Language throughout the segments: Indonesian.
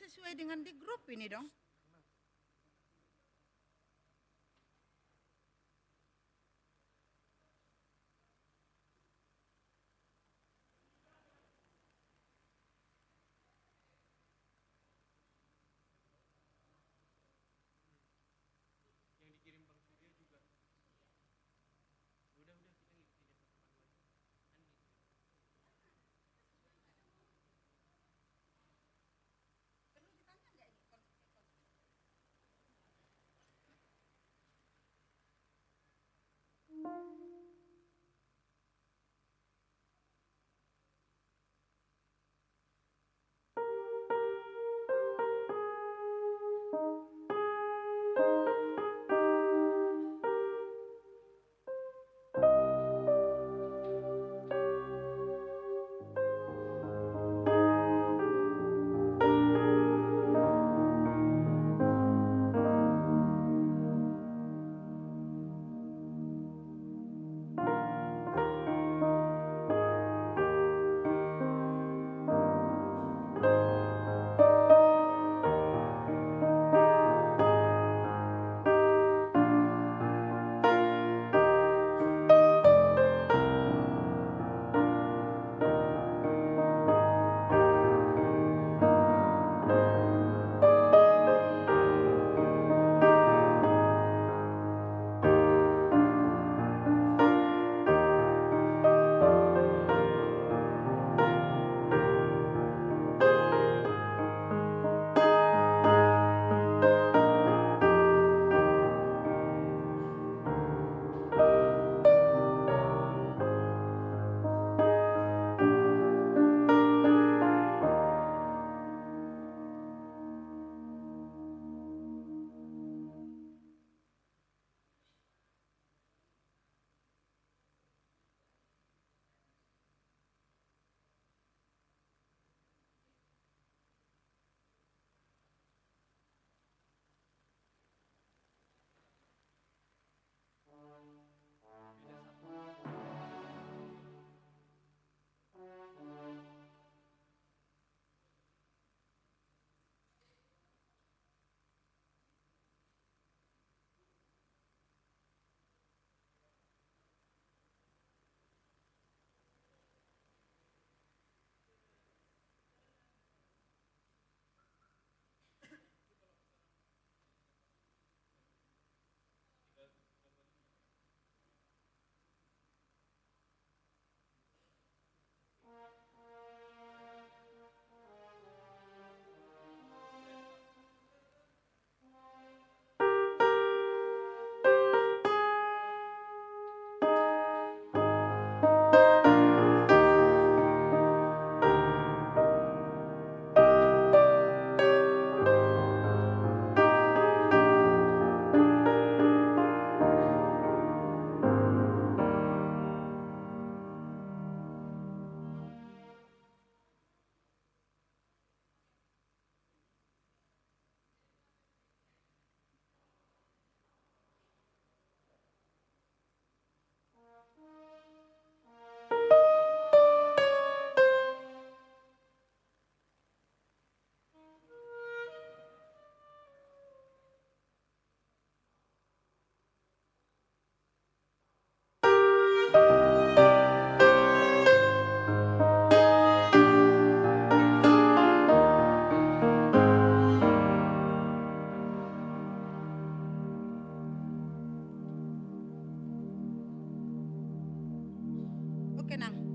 sesuai dengan di grup ini dong. Oke, Nang.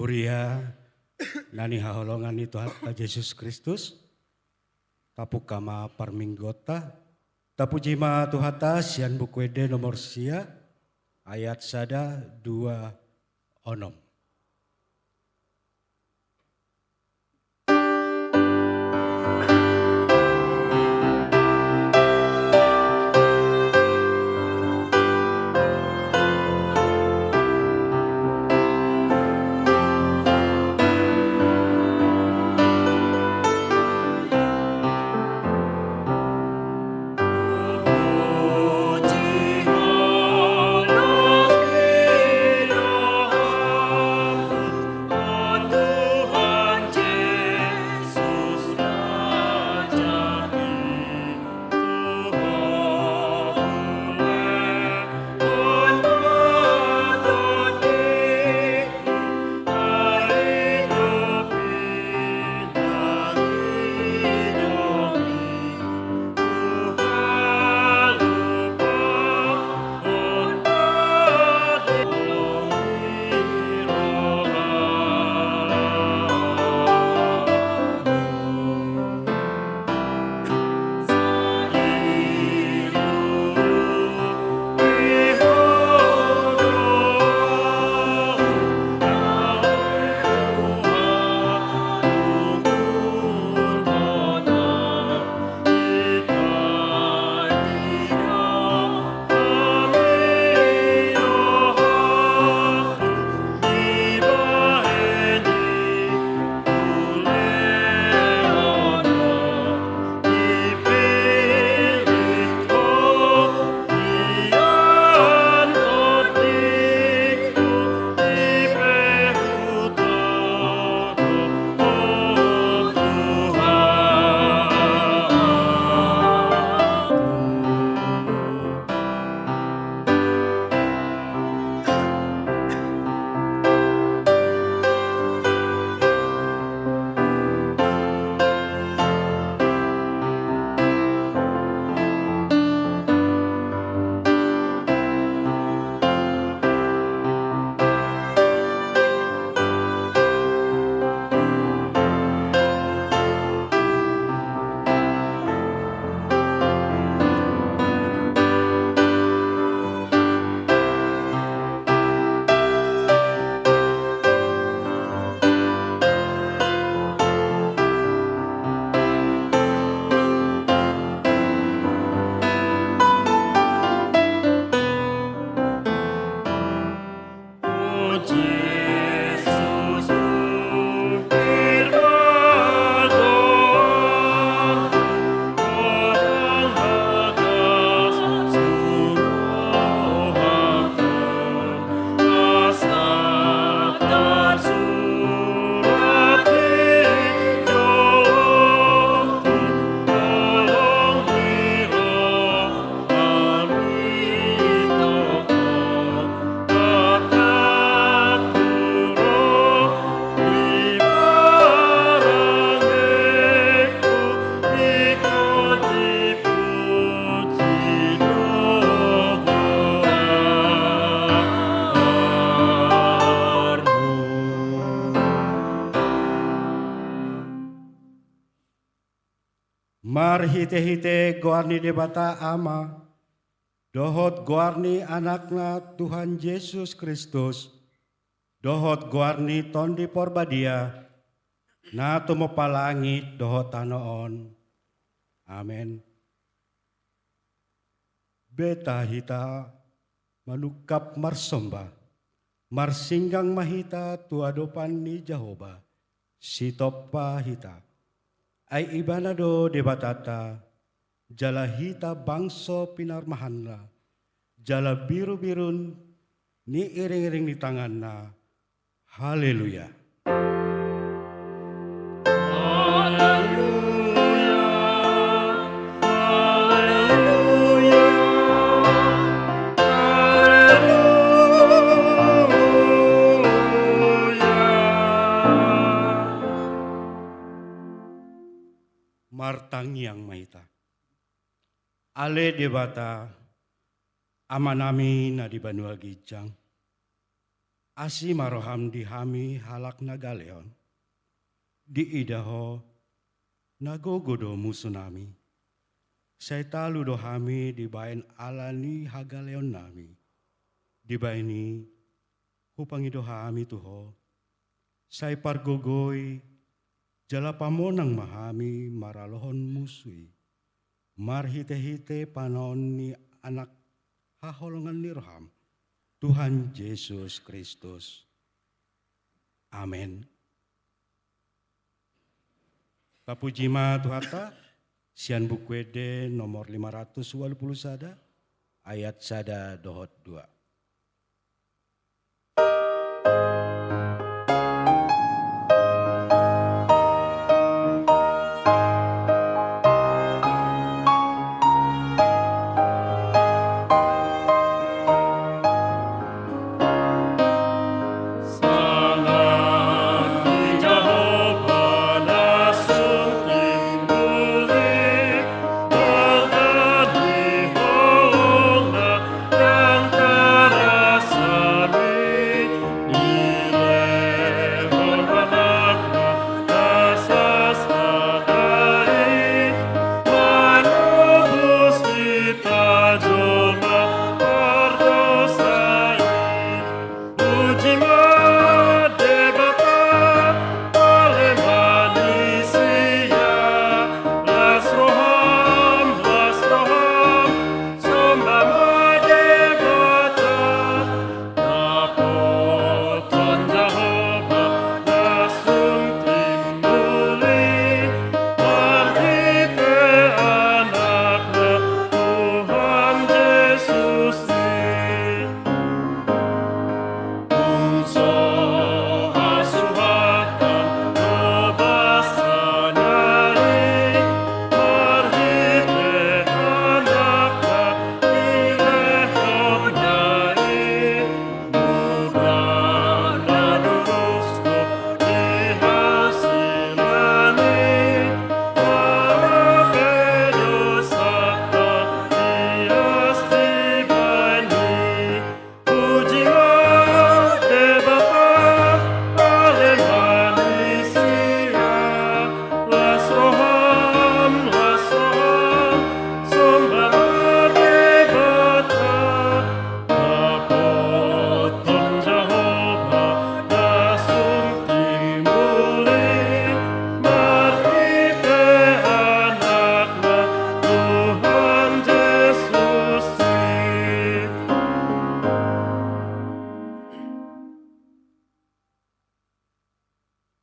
Huria nani haholongan itu Yesus Kristus tapu kama parminggota tapu jima tuhata sian bukwede nomor sia ayat sada 2 Mar hite-hite goarni debata ama, dohot goarni anakna Tuhan Yesus Kristus, dohot goarni tondi porbadia, na tumopalangit dohot tanoon. Amen. Beta hita manukap marsomba, marsinggang mahita tuadopan ni Jehovah, sitopa hita. Ay ibanado debatata, jala hita bangso pinarmahanla, jala biru-birun ni iring-iring di tangan na. Haleluya. Haleluya, haleluya, Martangyang mahita. Ale debata, ama nami na di Banua Gijang. Asi maroham dihami halak nagaleon. Di idaho nagogodo musunami. Saya talu dohami dibain alani hagaleon nami. Dibaini hupangi dohami tuho. Saya pargogoi jala pamonang mahami maralohon musui. Marhite-hite panon ni anak haholongan nirham. Tuhan Yesus Kristus. Amin. Tapujima Tuhata, sian bukwede nomor 580 sada, ayat sada dohot 2.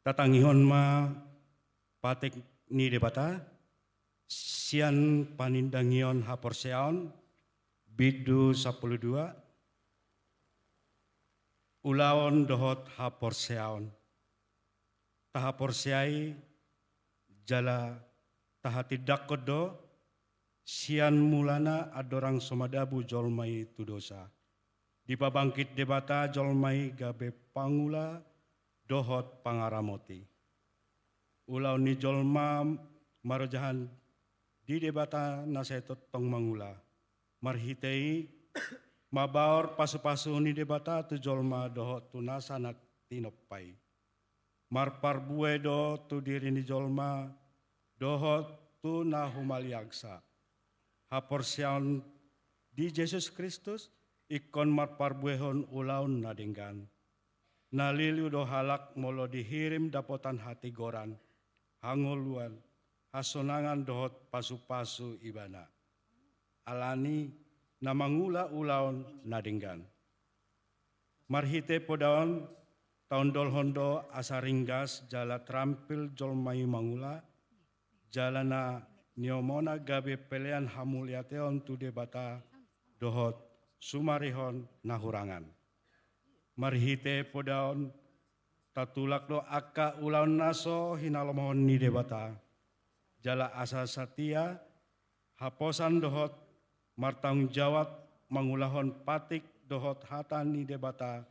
Tatangihon ma patek ni debata, sian panindangion haporseon, bidu 12, ulaon dohot haporseon. Tahaporseai jala tahatidak kodo, sian mulana adorang somadabu jolmai tudosa. Di pabangkit debata jolmai gabe pangula, dohot pangaramoti. Ulau ni jolma marojahan di debata nasetot tong mangula. Marhitei mabaor pasu-pasu ni debata tu jolma dohot tu nasanak tinopai. Marparbue do tu diri ni jolma dohot tu nahumaliagsa. Haporsian di Yesus Kristus ikon marparbuehon ulaun nadinggan. Naliliu do halak molo dihirim dapotan hati goran, hangoluan, hasonangan dohot pasu-pasu ibana. Alani namangula ulaon nadinggan. Marhite podaon taun dolhondo asaringgas jala trampil jolmai mangula, jalana niomona gabe pelean hamuliateon tu debata dohot sumarihon nahurangan. Marhite podaon tatulak do akka ulaun naso hinalomohon ni debata. Jala asa satia haposan dohot martanggung jawab mangulahon patik dohot hatan ni debata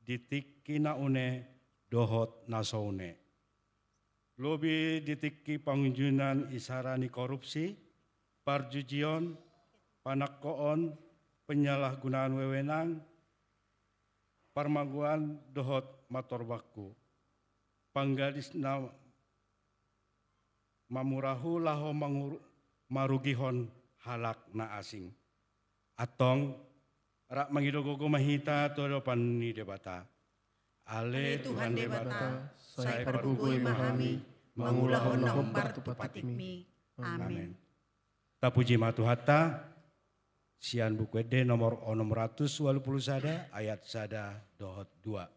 ditikki naune dohot nasoune. Lobi ditikki pangunjunan isarani korupsi, parjujion, panakkoon, penyalahgunaan wewenang, parmaguan dohot mator baku. Panggadis na mamurahu laho marugihon halak na asing. Atong rak mangidogogo mahita todo pan ni debata. Ale Tuhan debata, sai parugoi mahami, mangulahon na humbar tu patikmi. Amin. Tapuji matuhata, sian buku ede nomor 680 sada, ayat sada dohot 2.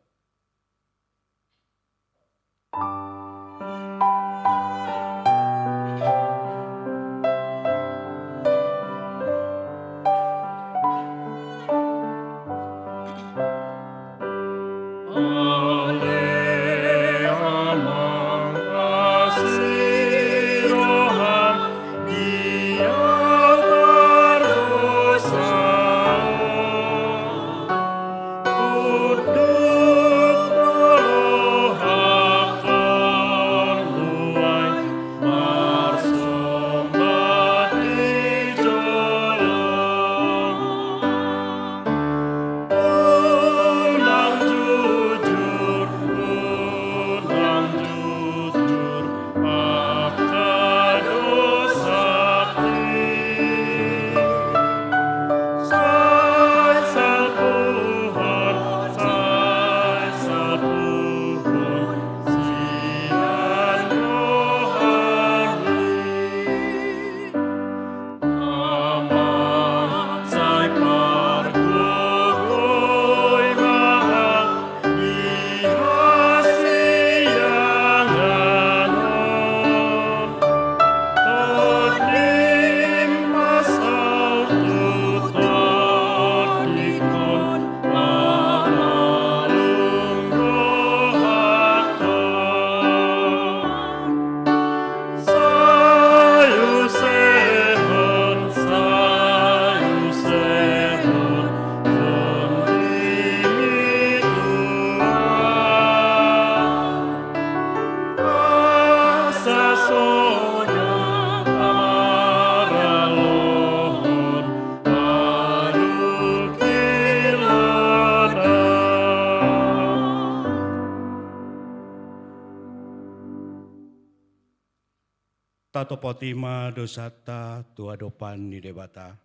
Tato potima dosata tua dopan ni debata,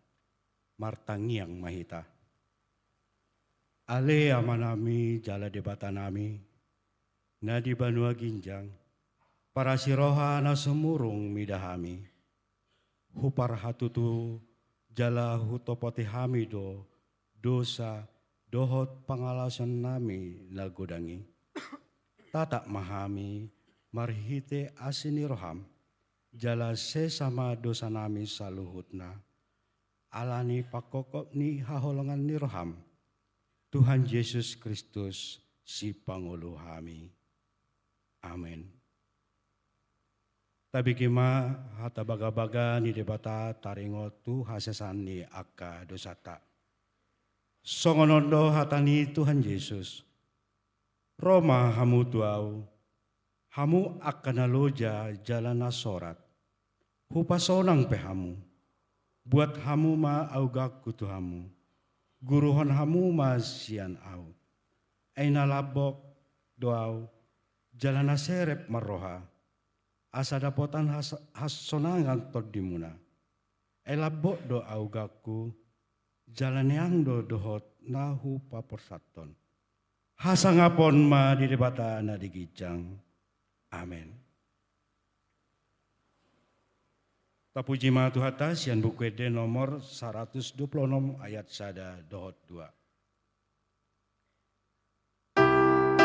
martangiang mahita. Ale amanami jala debata nami, na di banua ginjang, para siroha na semurung midahami. Hupar hatutu jala hutopoti hamido, dosa dohot pangalasan nami nagodangi. Tatak mahami marhite asini roham, jala sesama dosa nami saluhutna. Alani pakokop ni haholongan ni roham. Tuhan Yesus Kristus si Pangulo kami. Amin. Tabi kima hata baga-baga ni debata taringo tu hasesan ni akka dosata. Songonondo hatani Tuhan Yesus. Roma hamu tuau. Hamu akan aloja jalan nasorat. Hupasonang pehamu, buat hamu ma augaku tu hamu, guruhon hamu ma sian au, aina labok doau, jalan naserep maroha, asa dapotan hasonangan todimuna, labok do augaku, jalan yang do dohot nahu paporsaton, hasangapon ma di debata na digijang, amin. Tapuji ma Tuhata sian buku ede nomor 126 ayat sada dohot 2. Amin.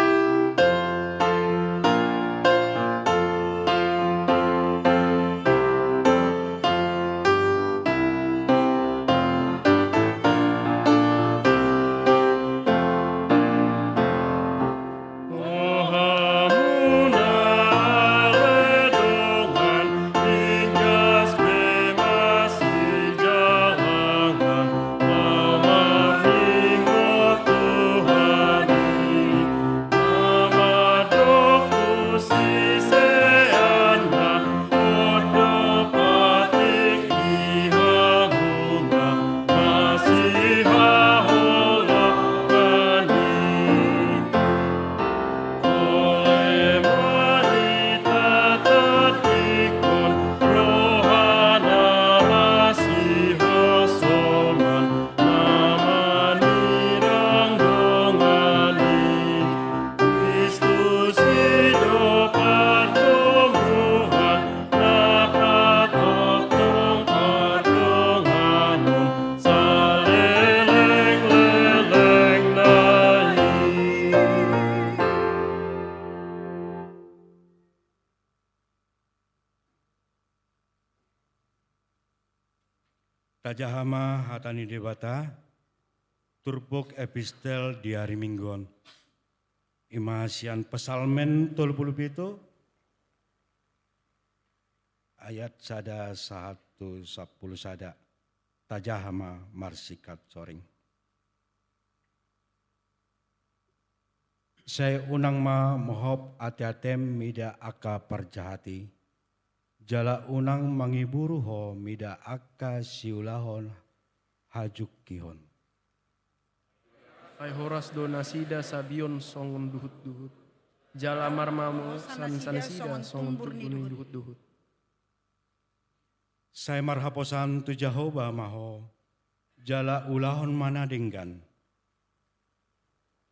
Tajahama hatani debata, turbok epistel di hari mingguan. Imasian pesalmen 37 ayat sada 110 sada. Tajahama marsikat soring. Saya unang mohop ati-atem mida aka perjahati. Jala unang mangiburu ho mida aka siulahon hajuk kihon. Ai horas donasida sabion songon duhut-duhut. Jala marmamu san-sanisida songon tubuning duhut-duhut. Saya marhaposan tu Jehovah maho. Jala ulahon mana denggan.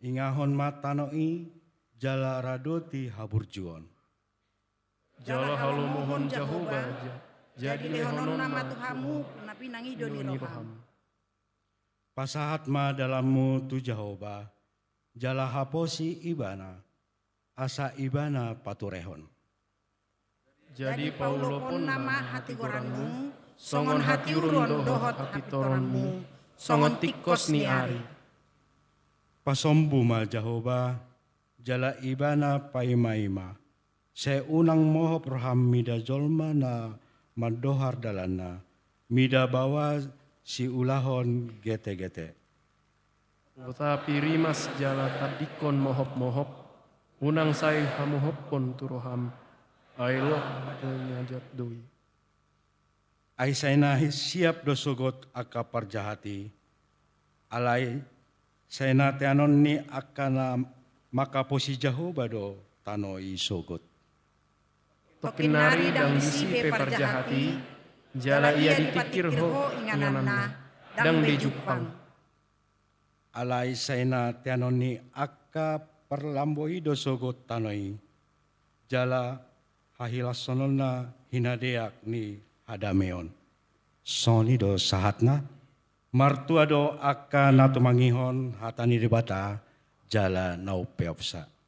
Ingahon matanoi jala radoti haburjuon. Jala halu mohon Jehovah jadi lehonon nama Tuhamu napi nangi doni roham. Pasahat ma dalammu tu Jehovah, jala haposi ibana, asa ibana paturehon. Jadi Paulo pun nama hati goranmu, songon hati urun dohot hati toronmu, songon tikos ni ari. Pasombu ma Jehovah, jala ibana paima-ima. Saya unang mohop roham mida jolma na mandohar dalana, mida bawa si ulahon gete-gete. Tapi rimas jala tadikon mohop-mohop, unang say hamohop pon turoham, ailo penyajat doi. Ay sayna siap dosogot aka parjahati, alay sayna teanon ni akana makaposi Jehovah do tanoi sogot. Tokinari dang disipe parjahati, jala ia dipikir ho ingananna, dang bejupang. Alay sayna teanon ni aka perlamboi dosogot tanoi, jala hahilasonona hinadeak ni hadameon. Soni do sahatna, martua do aka natumangihon hatani debata, jala naupeopsa.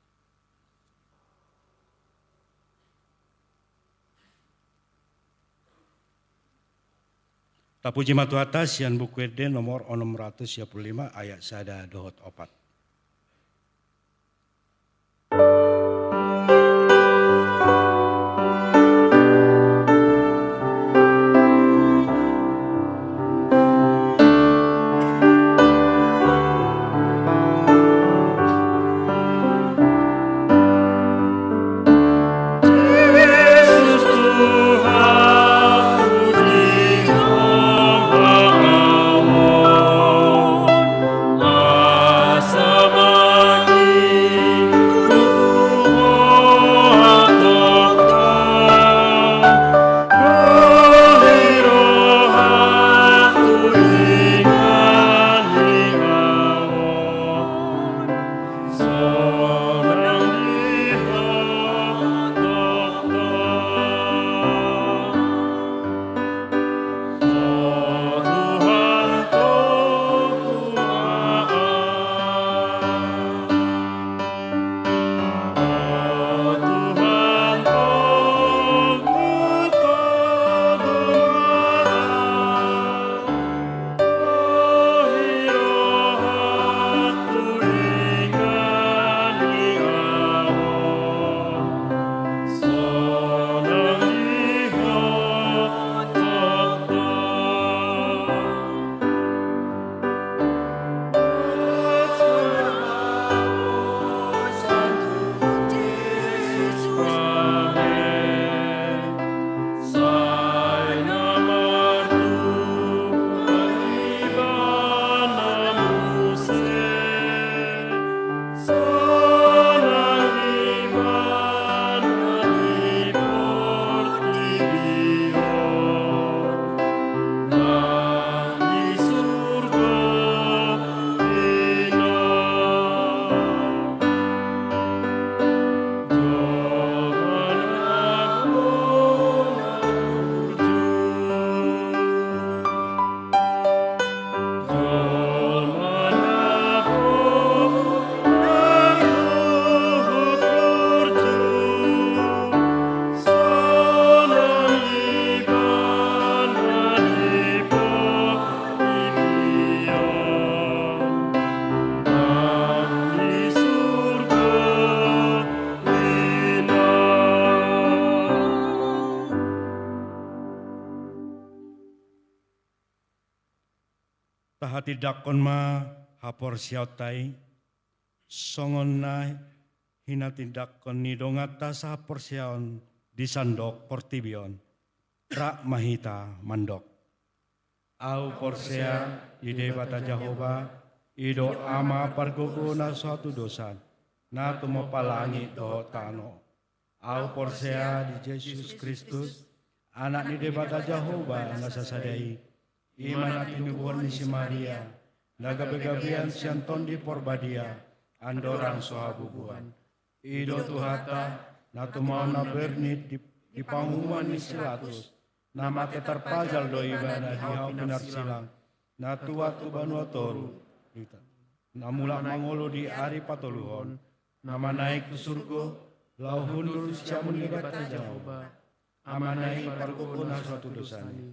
Tapuji matu atas yang buku ede nomor 625 ayat sada dohot opat. Asa tahati dakon ma hapor siautai, songon na hinatindakon ni dongata sa hapor siaon di sandok portibion, rak mahita mandok. Au porsea ide bata Jehova, ido ama pargogo na suatu dosa, na tumopalangi do tano. Au porsea di Yesus Kristus, anak ni debata Jehova nga sasadai, iman at tinubuhan ni si Maria, nagabi-gabian siyanton di porbadia, andorang sohabubuhan. Ido tuhata, na tumaw na bernit di pangumuan ni Silatus, na mate terpajal do iba na dihaw pinarsilang, na tuwa tubanu toru, na mula mangolo di ari patoluhon, na manaik ke surga, lau hundur siamun libata Jehova, amanai pargogo na suatu dosani.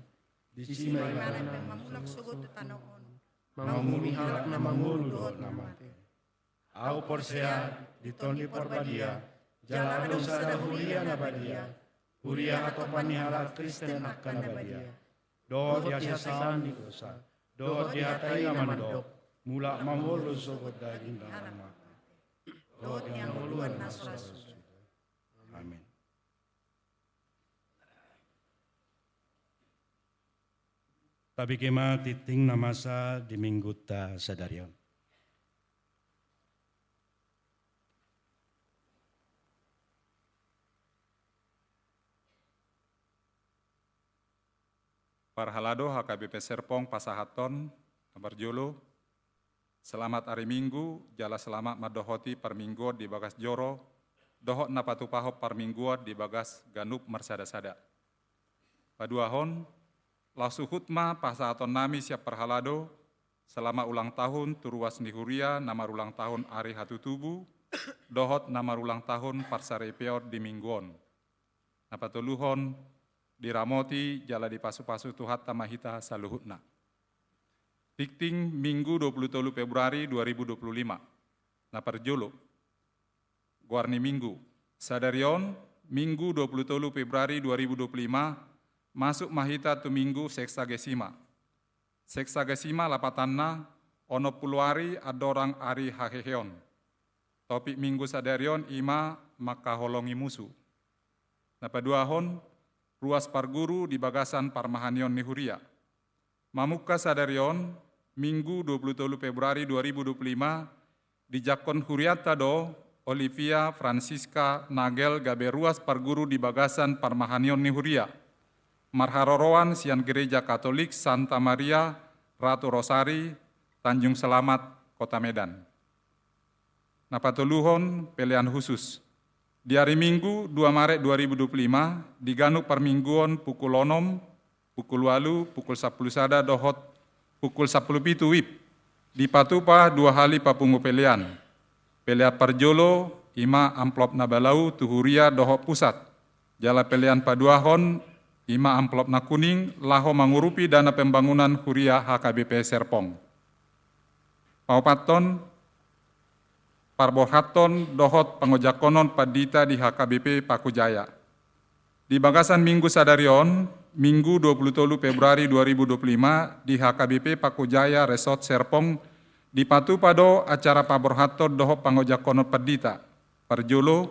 Di sini Mana mamulak sugot tanoon. mangulu halak na mangulu do namate. Au porsea di toni porbadia, jala dosa da huria na badia, huria atau panihala Kristen akan badia. Do dia sesan di dosa, do dia tai mandok, mula mangulu sugot daging dalam mata. Do yang muluan nasras. Amin. Tapi kema titing namasa di minggu ta sadarion. Parhalado HKBP Serpong Pasahaton, Abarjolo, selamat hari Minggu, jala selamat madohoti perminggu di bagas Joro, dohot na patupaho parmingguan di bagas Ganup Marsada-sada. Paduahon, lasuhutma pasahaton nami siap perhalado, selama ulang tahun turuas nihuria nama ulang tahun ari hatutubu, dohot nama ulang tahun parsarepeor di mingguon. Napatuluhon, diramoti jala di pasu-pasu tuhat tamahita saluhutna. Tikting Minggu 23 Februari 2025, naparjolo, Guarni Minggu, sadarion Minggu 23 Februari 2025, masuk mahita tu Minggu seksagesima. Seksagesima lapatanna ono puluari adorang ari haheheon. Topik Minggu sadarion ima maka holongi musuh. Napaduahon ruas parguru di bagasan parmahanion nihuria. Mamuka sadarion Minggu 23 Februari 2025 di jakon huriata do Olivia Francisca Nagel gabe ruas parguru di bagasan parmahanion nihuria. Marharoroan sian Gereja Katolik Santa Maria Ratu Rosari, Tanjung Selamat, Kota Medan. Napatuluhon pilihan khusus. Di hari Minggu 2 Maret 2025 di Ganu Parmingguon pukul 6, pukul 8, pukul 10 sada dohot, pukul 10 pitu wib. Di Patupa 2 hali papungu pilihan. Pilihan parjolo ima amplop nabalau tuhuria dohot pusat. Jala pilihan paduahon ima amplop na kuning laho mangurupi dana pembangunan huria HKBP Serpong. Paupaton parborhaton dohot pangojakonon padita di HKBP Pakujaya. Di bagasan Minggu sadarion, Minggu 23 Februari 2025 di HKBP Pakujaya Resort Serpong di Patupado acara paborhaton dohot pangojakonon padita. Parjolo,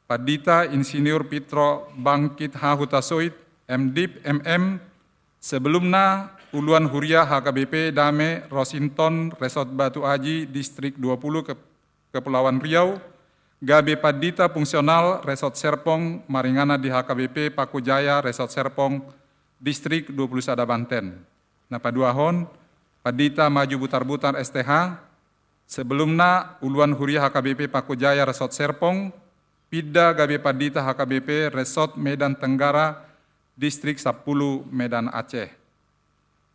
padita Insinyur Pitro Bangkit Hahutasoit, MDIP MM, sebelumnya uluan huria HKBP Dame Rosinton Resort Batu Aji Distrik 20 Kepulauan Riau, gabe padita fungsional Resort Serpong Maringana di HKBP Pakujaya Resort Serpong Distrik 20 Sada Banten. Napaduahon, padita maju butar-butar STH, sebelumnya uluan huria HKBP Pakujaya Resort Serpong, pida gabe padita HKBP Resort Medan Tenggara Distrik 10 Medan Aceh.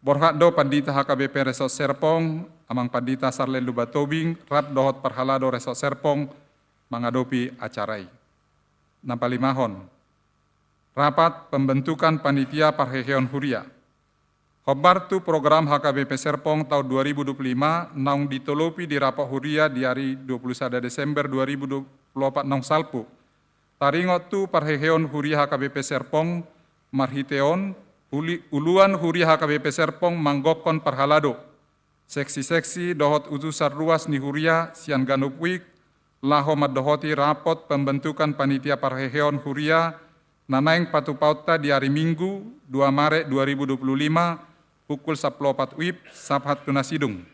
Borhakdo padita HKBP Resort Serpong, amang padita Sarle Lubatobing, rap dohot parhalado Resort Serpong, mengadopi acarai. Nampalimahon, rapat pembentukan panitia parheheon huria. Hobartu program HKBP Serpong tahun 2025 naung ditolopi di rapat huria di hari 21 Desember 2024 naung salpu. Taringot tu parheheon huria HKBP Serpong, marhiteon, uluan huria HKBP Serpong manggokon parhalado. Seksi-seksi dohot utusan ruas ni Huria sian ganup wik, laho madohoti rapot pembentukan panitia parheheon Huria, nanaing patupauta di hari Minggu 2 Maret 2025 pukul 14 WIB Sabhat Tunasidung.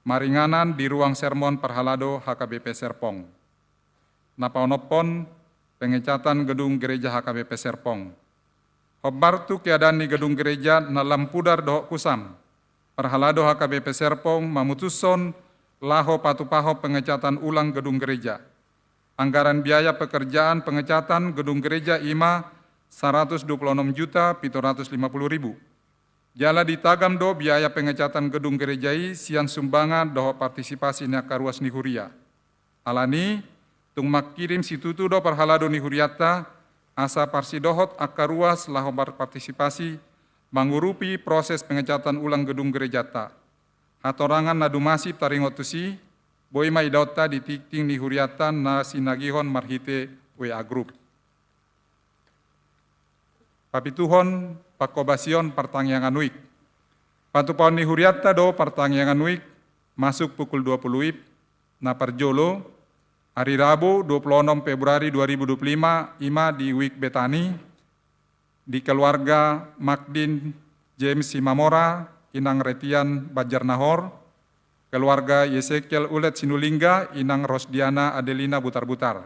Maringanan di ruang sermon Parhalado HKBP Serpong. Napaonopon pengecatan gedung gereja HKBP Serpong. Hobartu keadaan di gedung gereja na lampudar dohok kusam. Parhalado HKBP Serpong memutuson laho patupaho pengecatan ulang gedung gereja. Anggaran biaya pekerjaan pengecatan gedung gereja IMA 126.750.000. Jala ditagam do biaya pengecatan gedung gerejai sian sumbangan doho partisipasi ni akaruas ni Huria. Alani tung makirim situtu do Parhalado ni Huriata asa parsidohot akaruas laho partisipasi mangurupi proses pengecatan ulang gedung gerejata. Hatorangan nadumasi taringotusi boi maidauta di tikting ni Huriata na sinagihon marhite WA Group. Papituhon pakobasion pertangyangan wik. Patupahon ni Huriata do pertangyangan wik masuk pukul 20 WIB na Parjolo hari Rabu 26 Februari 2025 ima di Wik Betani di keluarga Magdin James Simamora inang Retian Bajarnahor, keluarga Yesekiel Ulet Sinulingga inang Rosdiana Adelina Butar-Butar.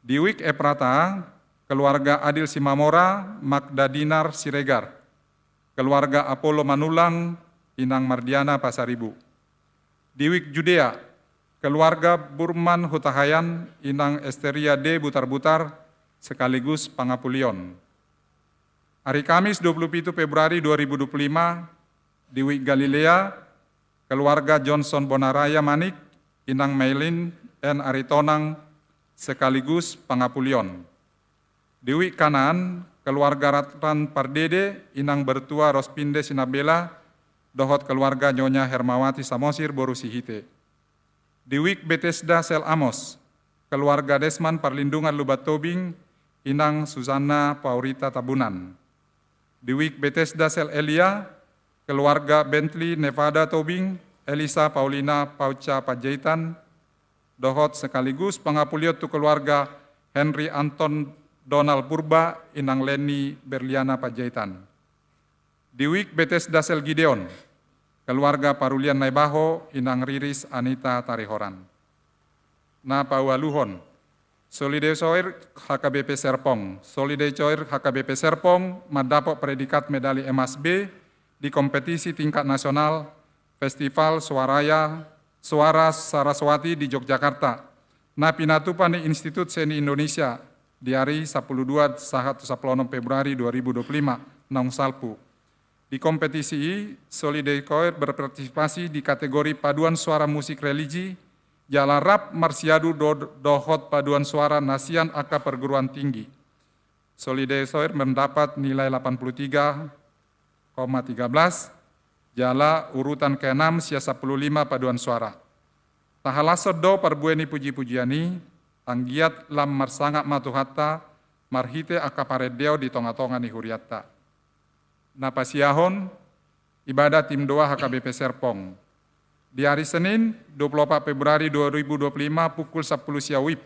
Di Wik Eprata keluarga Adil Simamora, Magda Dinar Siregar, keluarga Apollo Manulang, inang Mardiana Pasaribu. Di Wik Judea, keluarga Burman Hutahayan, inang Esteria D. Butar-Butar, sekaligus Pangapulion. Hari Kamis 27 Februari 2025, di Wik Galilea, keluarga Johnson Bonaraya Manik, inang Maylin N. Aritonang, sekaligus Pangapulion. Di Wik Kanan, keluarga Ratran Pardede, inang bertua Rospinde Sinabela, dohot keluarga Nyonya Hermawati Samosir Borusihite. Di Wik Bethesda Sel Amos, keluarga Desman Perlindungan Lubat Tobing, inang Susana Paurita Tabunan. Di Wik Bethesda Sel Elia, keluarga Bentley Nevada Tobing, Elisa Paulina Pauca Pajaitan, dohot sekaligus pangapuliot tu keluarga Henry Anton Donald Purba, inang Leni Berliana Pajaitan. Di Wik Bethesda Sel Gideon, keluarga Parulian Naibaho, inang Riris Anita Tarihoran. Na Pawaluhon, Solidecoir HKBP Serpong. Solidecoir HKBP Serpong mendapat predikat medali emas B di kompetisi tingkat nasional Festival Suara Saraswati di Yogyakarta. Na pinatupan di Institut Seni Indonesia di hari 12 Februari 2025, Nong Salpu. Di kompetisi Solidecoir berpartisipasi di kategori paduan suara musik religi, Jala Rap Marsiadu Dohot Paduan Suara Nasian Aka Perguruan Tinggi. Solidecoir mendapat nilai 83,13, Jala urutan ke-6 sia 15 paduan suara. Tahalasod do perbueni puji-pujiani, tanggiat lam marsangak matuhatta, marhite aka paredeo di tonga-tonga ni Huriata. Napasiahon, ibadah tim doa HKBP Serpong. Di hari Senin, 24 Februari 2025 pukul 10 sia WIB,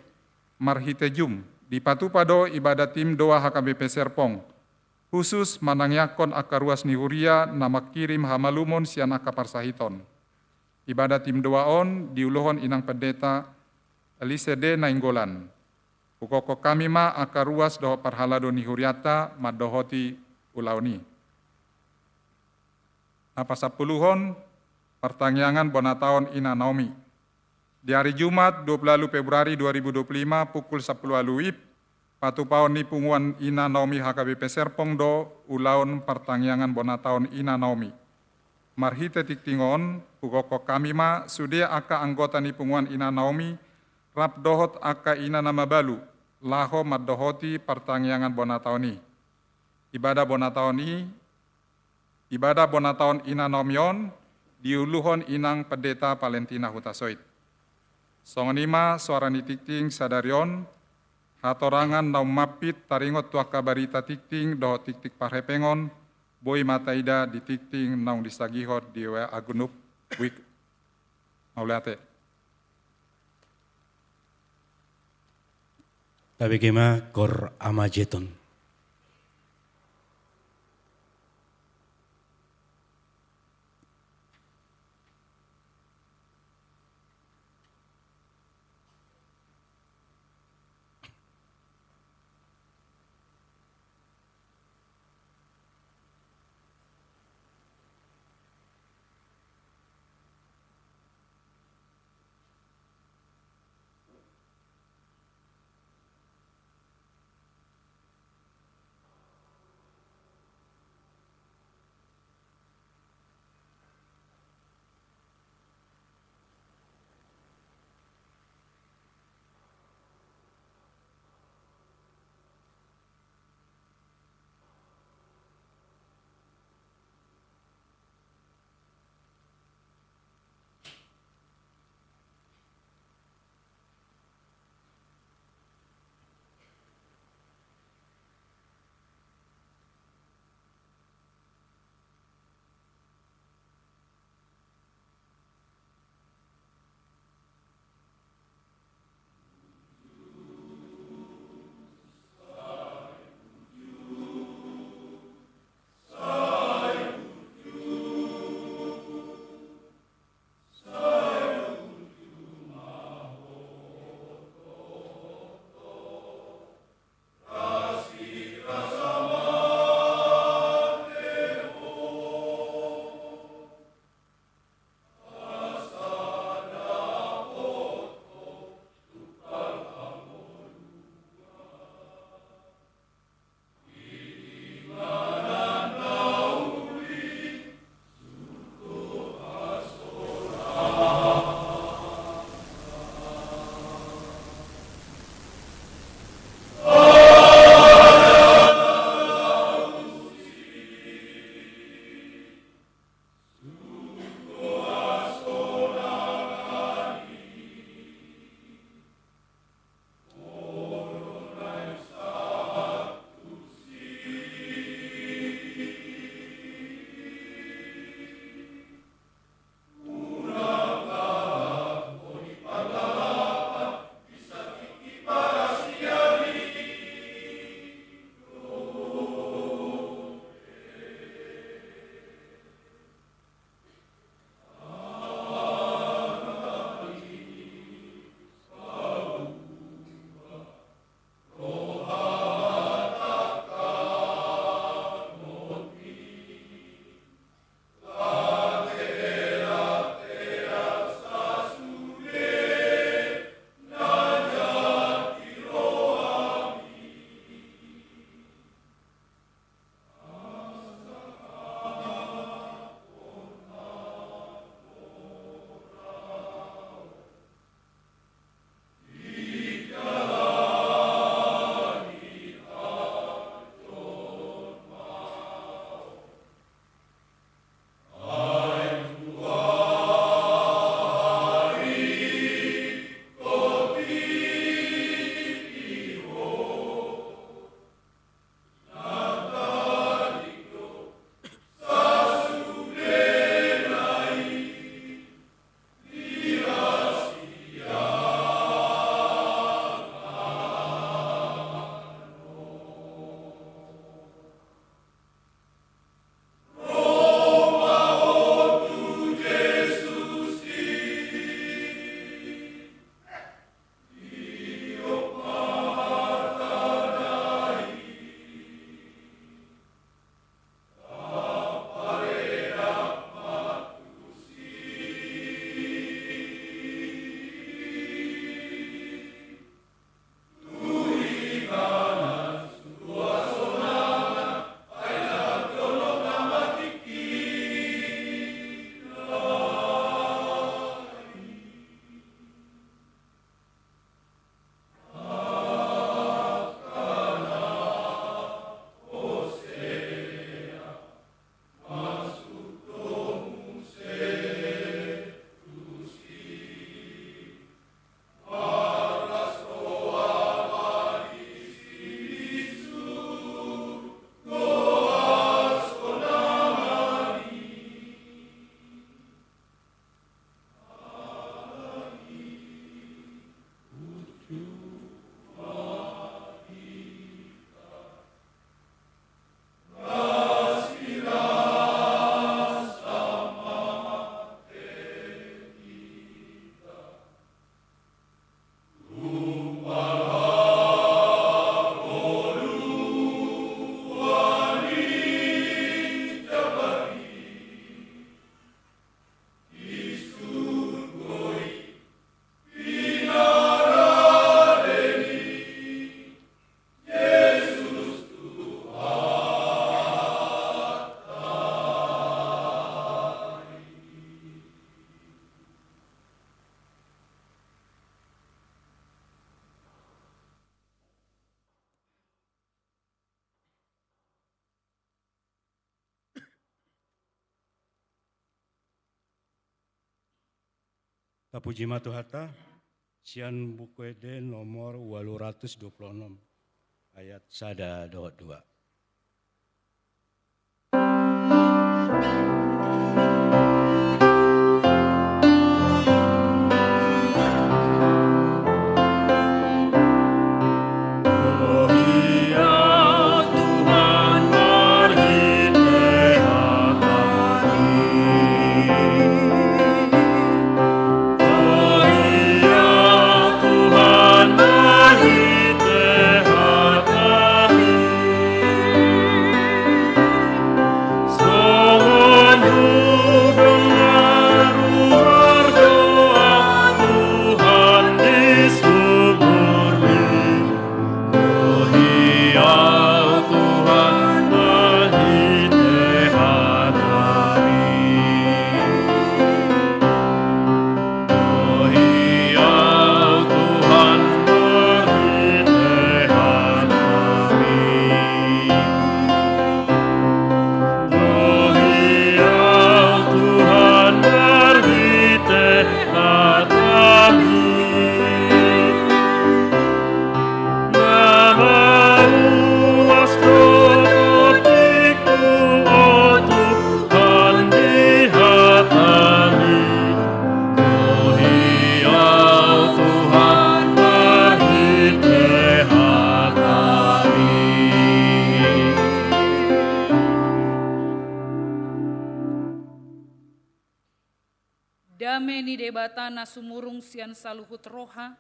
marhite jum, di Patupado ibadah tim doa HKBP Serpong. Khusus manangyakon akaruas ni Huria nama kirim hamalumon sian aka parsahiton. Ibadah tim doa on diuluhon inang pendeta Elise D. Nainggolan. Ukoko kami ma akaruas doho Parhalado ni Huriata madohoti ulauni. Apa sapuluhon pertangyangan bonataon ina Naomi. Di hari Jumat 20 Februari 2025 pukul 10 WIB, patupaon ni punguan ina Naomi HKBP Serpong do ulaon pertangyangan bonataon ina Naomi. Marhite tiktingon, pukoko kami ma sudia aka anggota ni punguan ina Naomi, rap dohot aka ina nama balu, laho madohoti pertangyangan bonataon ni. Ibadah bonataon ina Naomion, diuluhon inang pendeta Valentina Hutasoit. Songonima suara nitikting sadarion, hatorangan naum mapit taringot tuaka barita tikting doho tiktik parhepengon, boi mataida ditikting naung disagihot di WA Agunup Wik Mauliate. Tabegema kor amajeton. Tapuji matuhata, sian buku ede nomor 826, ayat 1-2. Dame ni debatana sumurung sian saluhut roha,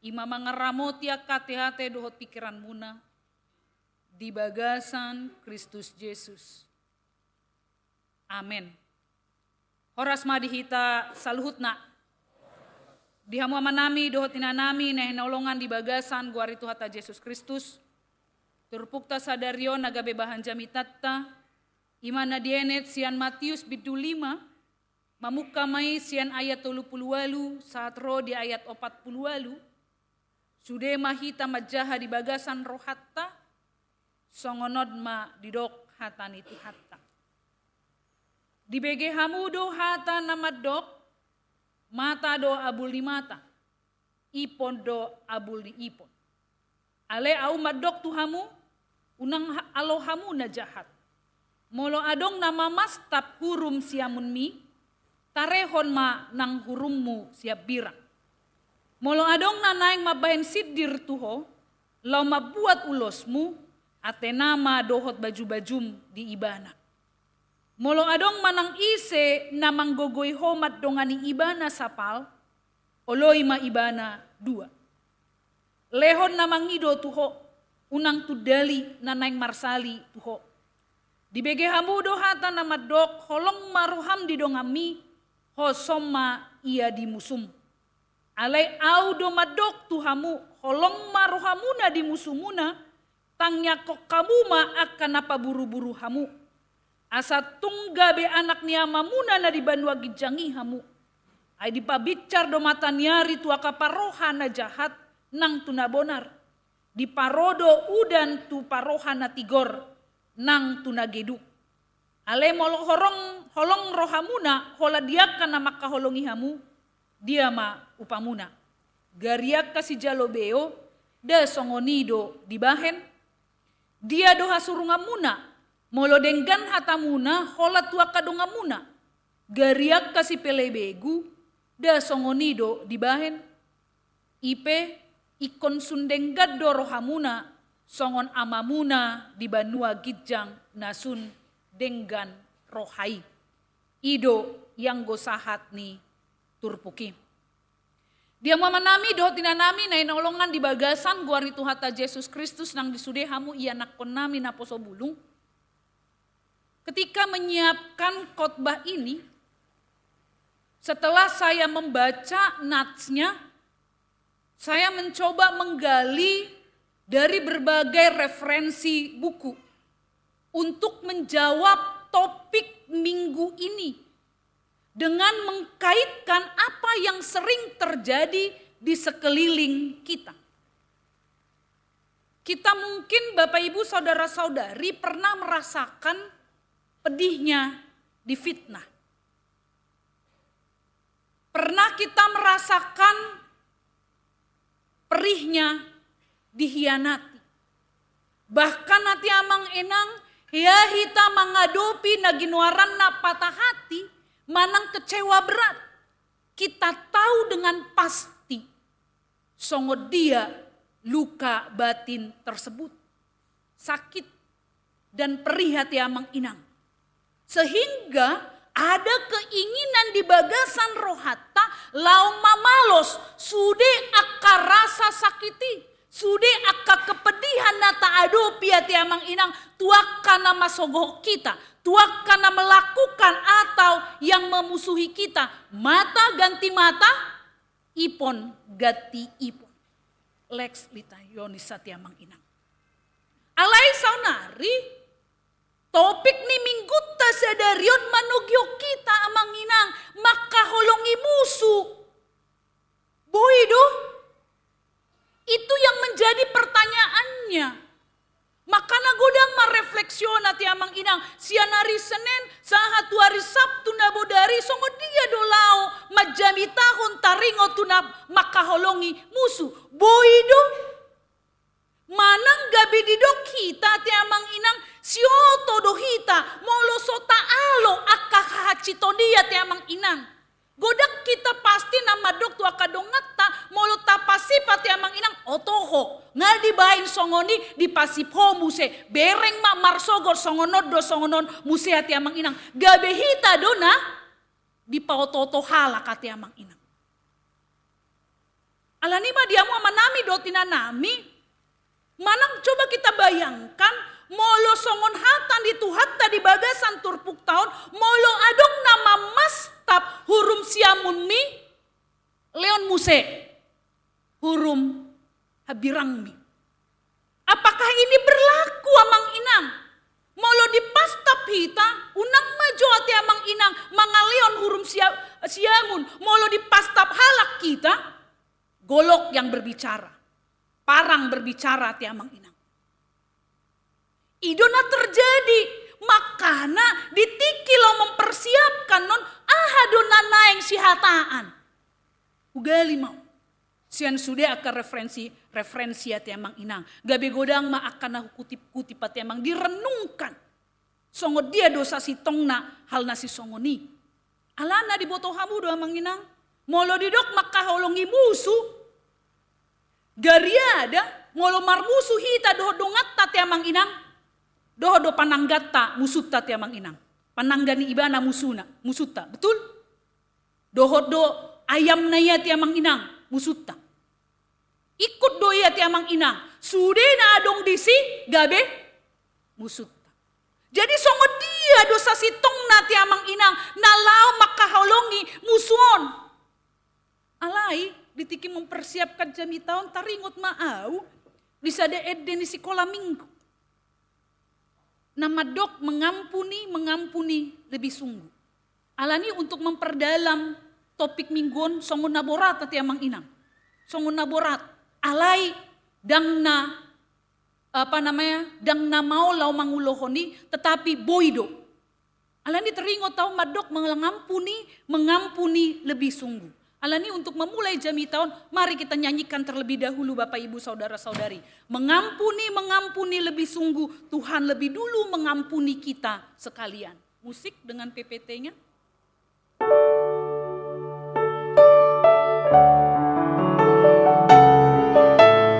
ima mangaramotia kate-hate dohot pikiran muna, di bagasan Kristus Yesus. Amin. Horas madihita saluhutna, dihamu amanami dohot inanami neh nolongan di bagasan guari Tuhata Yesus Kristus, turpukta sadario nagabe bahan jamitatta, imana dienet sian Matius bidu 5, mamuka mai sian ayat 30 walu saat roh di ayat 40 walu sude mahita majaha di bagasan rohatta songonod ma didok hatan itu hatta di bege hamudo hata nama dok mata do abul di mata ipon do abul di ipon ale au madok tu hamu unang alo hamu na jahat molo adong nama mastap hurum siamun mi tarehon ma nang hurummu siap birang. Molo adong nanaing mabahen sidir tuho, lau mabuat ulosmu, atena ma dohot baju-bajum di ibana. Molo adong manang ise namang gogoy homat dongani ibana sapal, oloy ma ibana 2. Lehon namang ido tuho, unang tudali nanaing marsali tuho. Dibege hamudo hata nama dok, holong maruham di dongami, hosoma ia di musum. Alai au do madok tuhamu holong maruhamuna di musumuna tangnya kok kamu ma akan apa buru-buru hamu. Asa tungga be anak nia mamuna na di bandua gijangi hamu. Ai dipabicar do mata niari tu akaparohana jahat nang tuna bonar. Di parodo udan tu parohana tigor nang tuna geduk. Ale molo holong rohamuna hola dia kana makaholongi hamu dia ma upamuna gariak kasi jalobeo da songonido dibahen dia doha surungamuna molo denggan hatamuna hola tua kadongamuna gariak kasi pelebegu da songonido dibahen ipe ikon sundenggad do rohamuna songon amamuna di banua gijang nasun denggan rohai ido yang gosahat ni turpuki. Dia mamanami do tinanami na inolongan di bagasan guari Tuhata Yesus Kristus nang disudehamu ia nakon nami na poso bulung. Ketika menyiapkan khotbah ini, setelah saya membaca natsnya, saya mencoba menggali dari berbagai referensi buku untuk menjawab topik minggu ini dengan mengkaitkan apa yang sering terjadi di sekeliling kita. Kita mungkin Bapak Ibu Saudara-saudari pernah merasakan pedihnya difitnah. Pernah kita merasakan perihnya dihianati. Bahkan nanti amang enang, ya hita mengadopi naginuaran na patah hati, manang kecewa berat. Kita tahu dengan pasti, songo dia luka batin tersebut. Sakit dan perih hati amang inang. Sehingga ada keinginan di bagasan rohata, laung mamalos, sude akka rasa sakiti, sude akka kepedihan nata adopi hati amang inang, tuakana masogoh kita, tuakana melakukan atau yang memusuhi kita, mata ganti mata, ipon ganti ipon. Lex lita yonisati amang inang. Alai saunari, topik ni minggut ta sadarion manugyo kita amang inang, maka holongi musuh. Boido, itu yang menjadi pertanyaannya. Maka nagodang marefleksion hati amang inang, sian hari Senin, sahat hari Sabtu nabodari, songo dia dolao, majami tahun taringo tunab, maka holongi musuh. Boido, manang gabi didok kita hati amang inang, sioto dohita, molo sota alo akka kahacito dia hati amang inang. Godak kita pasti nama dok tu akadongata, molo tapasip hati amang inang, otoho. Nga dibain songoni di pasipho muse, bereng mak marsogor songonod do songonon muse hati amang inang. Gabe hita dona, di paototo halak hati amang inang. Alani mah diamu amanami do tinanami, manang coba kita bayangkan, molo songon hatan di tuhatta di bagasan turpuk tahun, molo adong nama mastap hurum siamun mi, leon muse, hurum habirang mi. Apakah ini berlaku amang inang? Molo di pastap hita, unang majo ati amang inang, mangaleon hurum siamun, molo di pastap halak kita, golok yang berbicara, parang berbicara ati amang inang. Idona terjadi, makana ditiki lo mempersiapkan non ahadona naeng si hataan. Ugali mau. Sian sudah akan referensi hati amang inang. Gabe godang ma akan aku kutip-kutip hati amang direnungkan. Songo dia dosa si tongna hal nasi songoni. Alana di boto hamu do amang inang. Molo didok maka holongi musuh. Gariada molo mar musuh hita doho dongat tati amang inang. Doho do pananggata musutta ti amang inang. Pananggani ibana musutta. Betul? Doho do ayam naya ti amang inang musutta. Ikut doya ti amang inang. Sude na adong disi gabe musutta. Jadi songo dia dosa sitong na ti amang inang. Nalau makaholongi musuon. Alai ditiki mempersiapkan jami tahun taringot maau. Disada eden di sekolah minggu. Nama dok mengampuni lebih sungguh. Alani untuk memperdalam topik mingguan songun naborat tati amang inang. Songun naborat. Alai dangna dangna mau lau mangulohoni tetapi boido. Alani teringot tahu madok mengampuni lebih sungguh. Alani untuk memulai jami tahun, mari kita nyanyikan terlebih dahulu Bapak Ibu Saudara-saudari. Mengampuni lebih sungguh, Tuhan lebih dulu mengampuni kita sekalian. Musik dengan PPT-nya.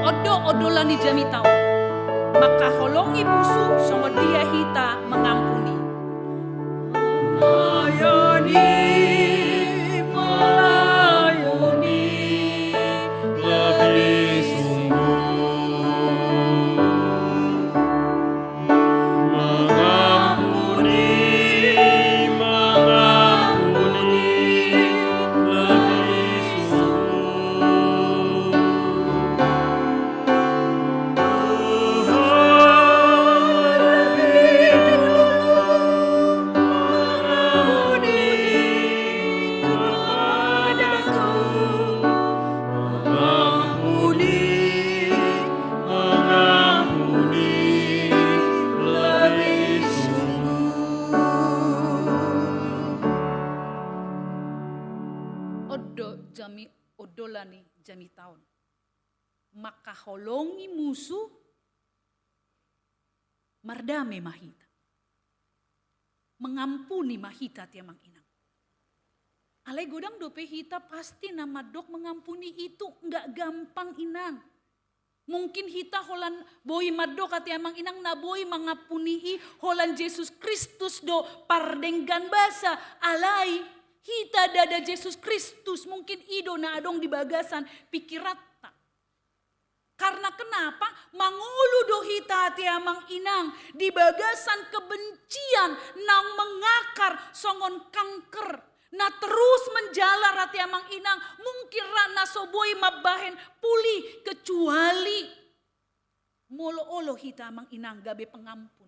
Odo-odolani jami tahun, maka holongi musuh, songo dia hita mengampuni. Mengampuni Odo jami odolani jami taon. Maka holongi musuh mardame mahita. Mengampuni mahita tiamang inang. Alai godang dope hita pasti nama dok mengampuni itu enggak gampang inang. Mungkin hita holan boi madok tiamang inang na boi mengapuni holan Yesus Kristus do pardenggan basa alai hita dada Yesus Kristus mungkin ido na adong di bagasan pikirata. Karena kenapa? Mangulu do hita tiamang inang di bagasan kebencian nang mengakar songon kanker. Na terus menjalar hati amang inang mungkin rana soboi mabahen pulih kecuali molo-olo hita amang inang gabe pengampun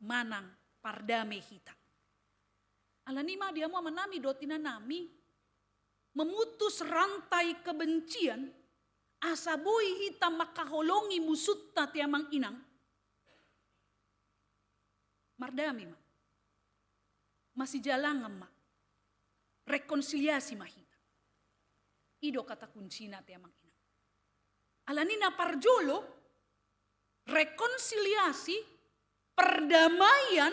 manang pardame hita. Alanima dia mau menami dotina nami memutus rantai kebencian asaboi hita makaholongi musutta tiamang inang mardame ma masih jalangan ma rekonsiliasi mahita. Ido kata kuncina tiamang inang. Alanina parjolo, rekonsiliasi, perdamaian,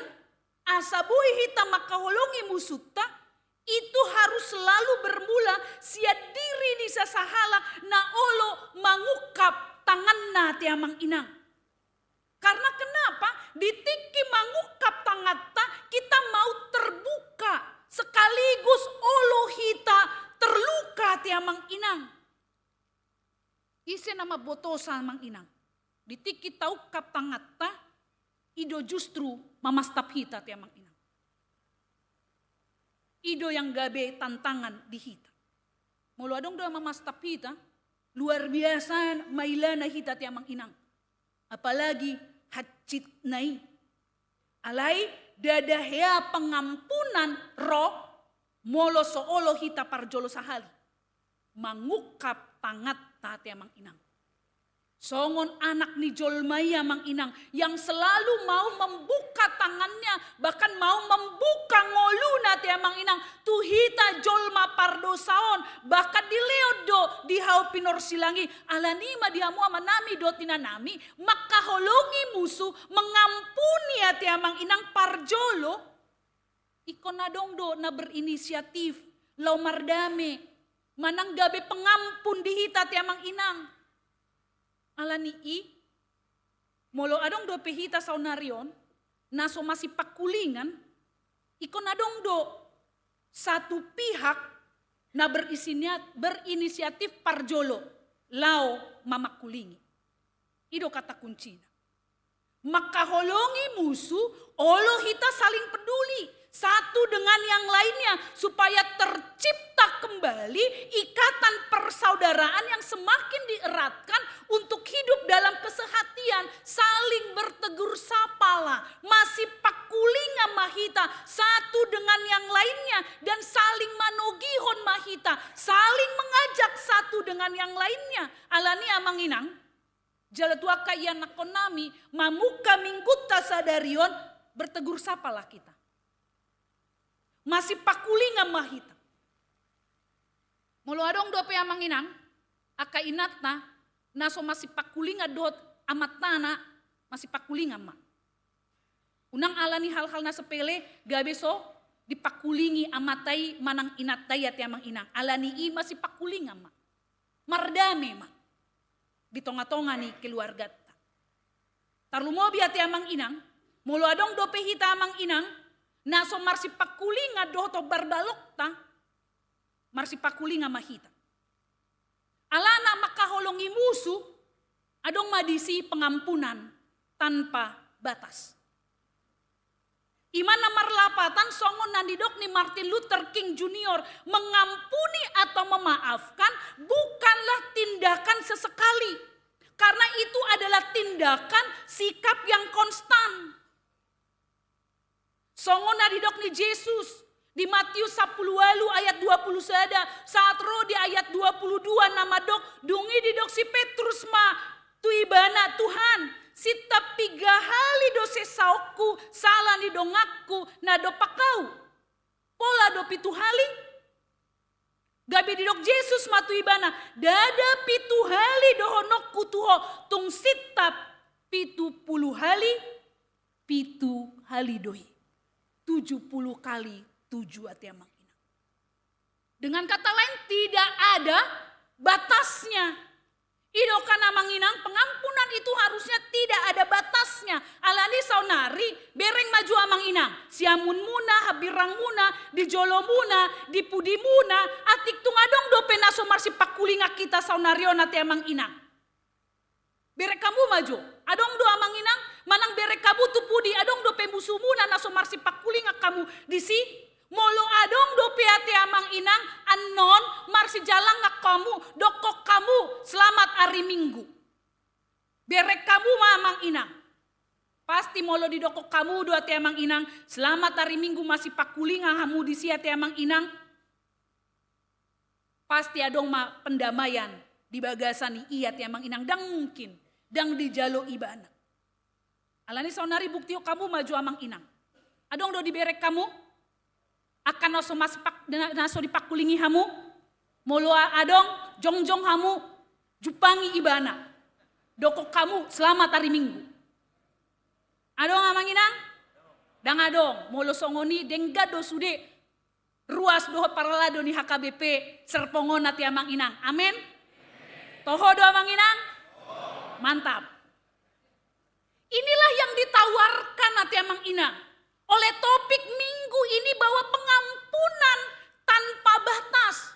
asabui hita makaholongi musukta, itu harus selalu bermula siat diri di sasahala na olo mangukap tangan na tiamang inang. Karena kenapa? Ditiki mangukap tangatta kita mau terbuka. Sekaligus olo hita terluka tiamang inang. Ise nama botosa mang inang. Ditiki tau kap tangatta ido justru mamastap hita tiamang inang. Ido yang gabe tantangan di hita. Mulu adong doa mamastap hita luar biasa mailana hita tiamang inang. Apalagi hacit nai. Alai dadahya pengampunan roh molo soolo hita parjolo sahali mangukap tangat tate amang inang songon anak ni jolmaya mang inang yang selalu mau membuka tangannya bahkan mau membuka ngoluna te amang inang tu hita jolma pardosaon bahkan di leodo di hau pinor silangi alanima dia mua manami dotina nami maka holongi musuh mengampuni ate amang inang parjolo ikon nadong do na berinisiatif lau mardame manang gabe pengampun di hita te amang inang alani molo adong do pehita saunarion naso masih pakulingan ikon adong do satu pihak na berinisiatif parjolo lao mamakulingi ido kata kuncina maka holongi musuh olo hita saling peduli satu dengan yang lainnya supaya tercipta kembali ikatan persaudaraan yang semakin dieratkan untuk hidup dalam kesehatian saling bertegur sapala masih pakulinga mahita satu dengan yang lainnya dan saling manogihon mahita saling mengajak satu dengan yang lainnya alani amang inang jalatua kaya nakonami mamuka mingguta sadarion bertegur sapala kita masih pakulinga mahita. Molo adong dope amang inang, aka inatna, naso masih pakulinga dot amatana, masih pakulinga ma. Unang alani hal-hal na sepele, gabeso dipakulingi amatai manang inatai ati amang inang. Alani masih pakulinga ma. Mardame ma. Di tonga-tonga ni keluarga ta. Tarlumobi ati amang inang, molo adong dope hita amang inang, naso marsi pakulinga doto barbalokta marsi pakulinga mahita. Alana makaholongi musuh adong madisi pengampunan tanpa batas. Iman namar lapatan songon nandidok ni Martin Luther King Jr. Mengampuni atau memaafkan bukanlah tindakan sesekali. Karena itu adalah tindakan sikap yang konstan. Songon nadidok ni Yesus di Matius 10 ayat 20 sada saat roh di ayat 22 nama dok dungi didok si Petrus ma tuibana Tuhan sita 3 hali dose saokku salah ni dongakku na do pakau pola do pitu hali Tapi didok Yesus matu ibana. Dada pitu hali dohonok kutuho. Tung sitap pitu puluh hali. Pitu hali dohi. 70 kali 7 ati amang inang. Dengan kata lain tidak ada batasnya. Idokan amang inang, pengampunan itu harusnya tidak ada batasnya. Alani saunari, bereng maju amang inang. Siamun muna, habirang muna, di jolo muna, di pudi muna, atik tungadong dope naso marsi pakulinga kita saunario nate amang inang. Berek kamu maju, adong do amang inang, manang berek kamu tu pudi, adong dope musuh muna naso marsi pakulinga kamu di si. Molo adong do ate amang inang anon marsi jalang ngak kamu dokok kamu selamat hari Minggu. Berek kamu mamang inang. Pasti molo di dokok kamu do ate amang inang selamat hari Minggu masih pakulinga kamu di si ate amang inang. Pasti adong ma pendamaian di bagasan iya ate amang inang dang mungkin dang di jalo ibana. Alani saunari bukti kamu maju amang inang. Adong do di berek kamu akan naso dipakulingi hamu, molo adong jongjong hamu, jupangi ibana, dokok kamu selamat hari Minggu. Adong amang inang, dang adong, molo songoni dengga do sude, ruas dohot paralado ni HKBP, serpongon nati amang inang, amin. Toho do amang inang, mantap. Inilah yang ditawarkan nati amang inang. Oleh topik minggu ini bahwa pengampunan tanpa batas.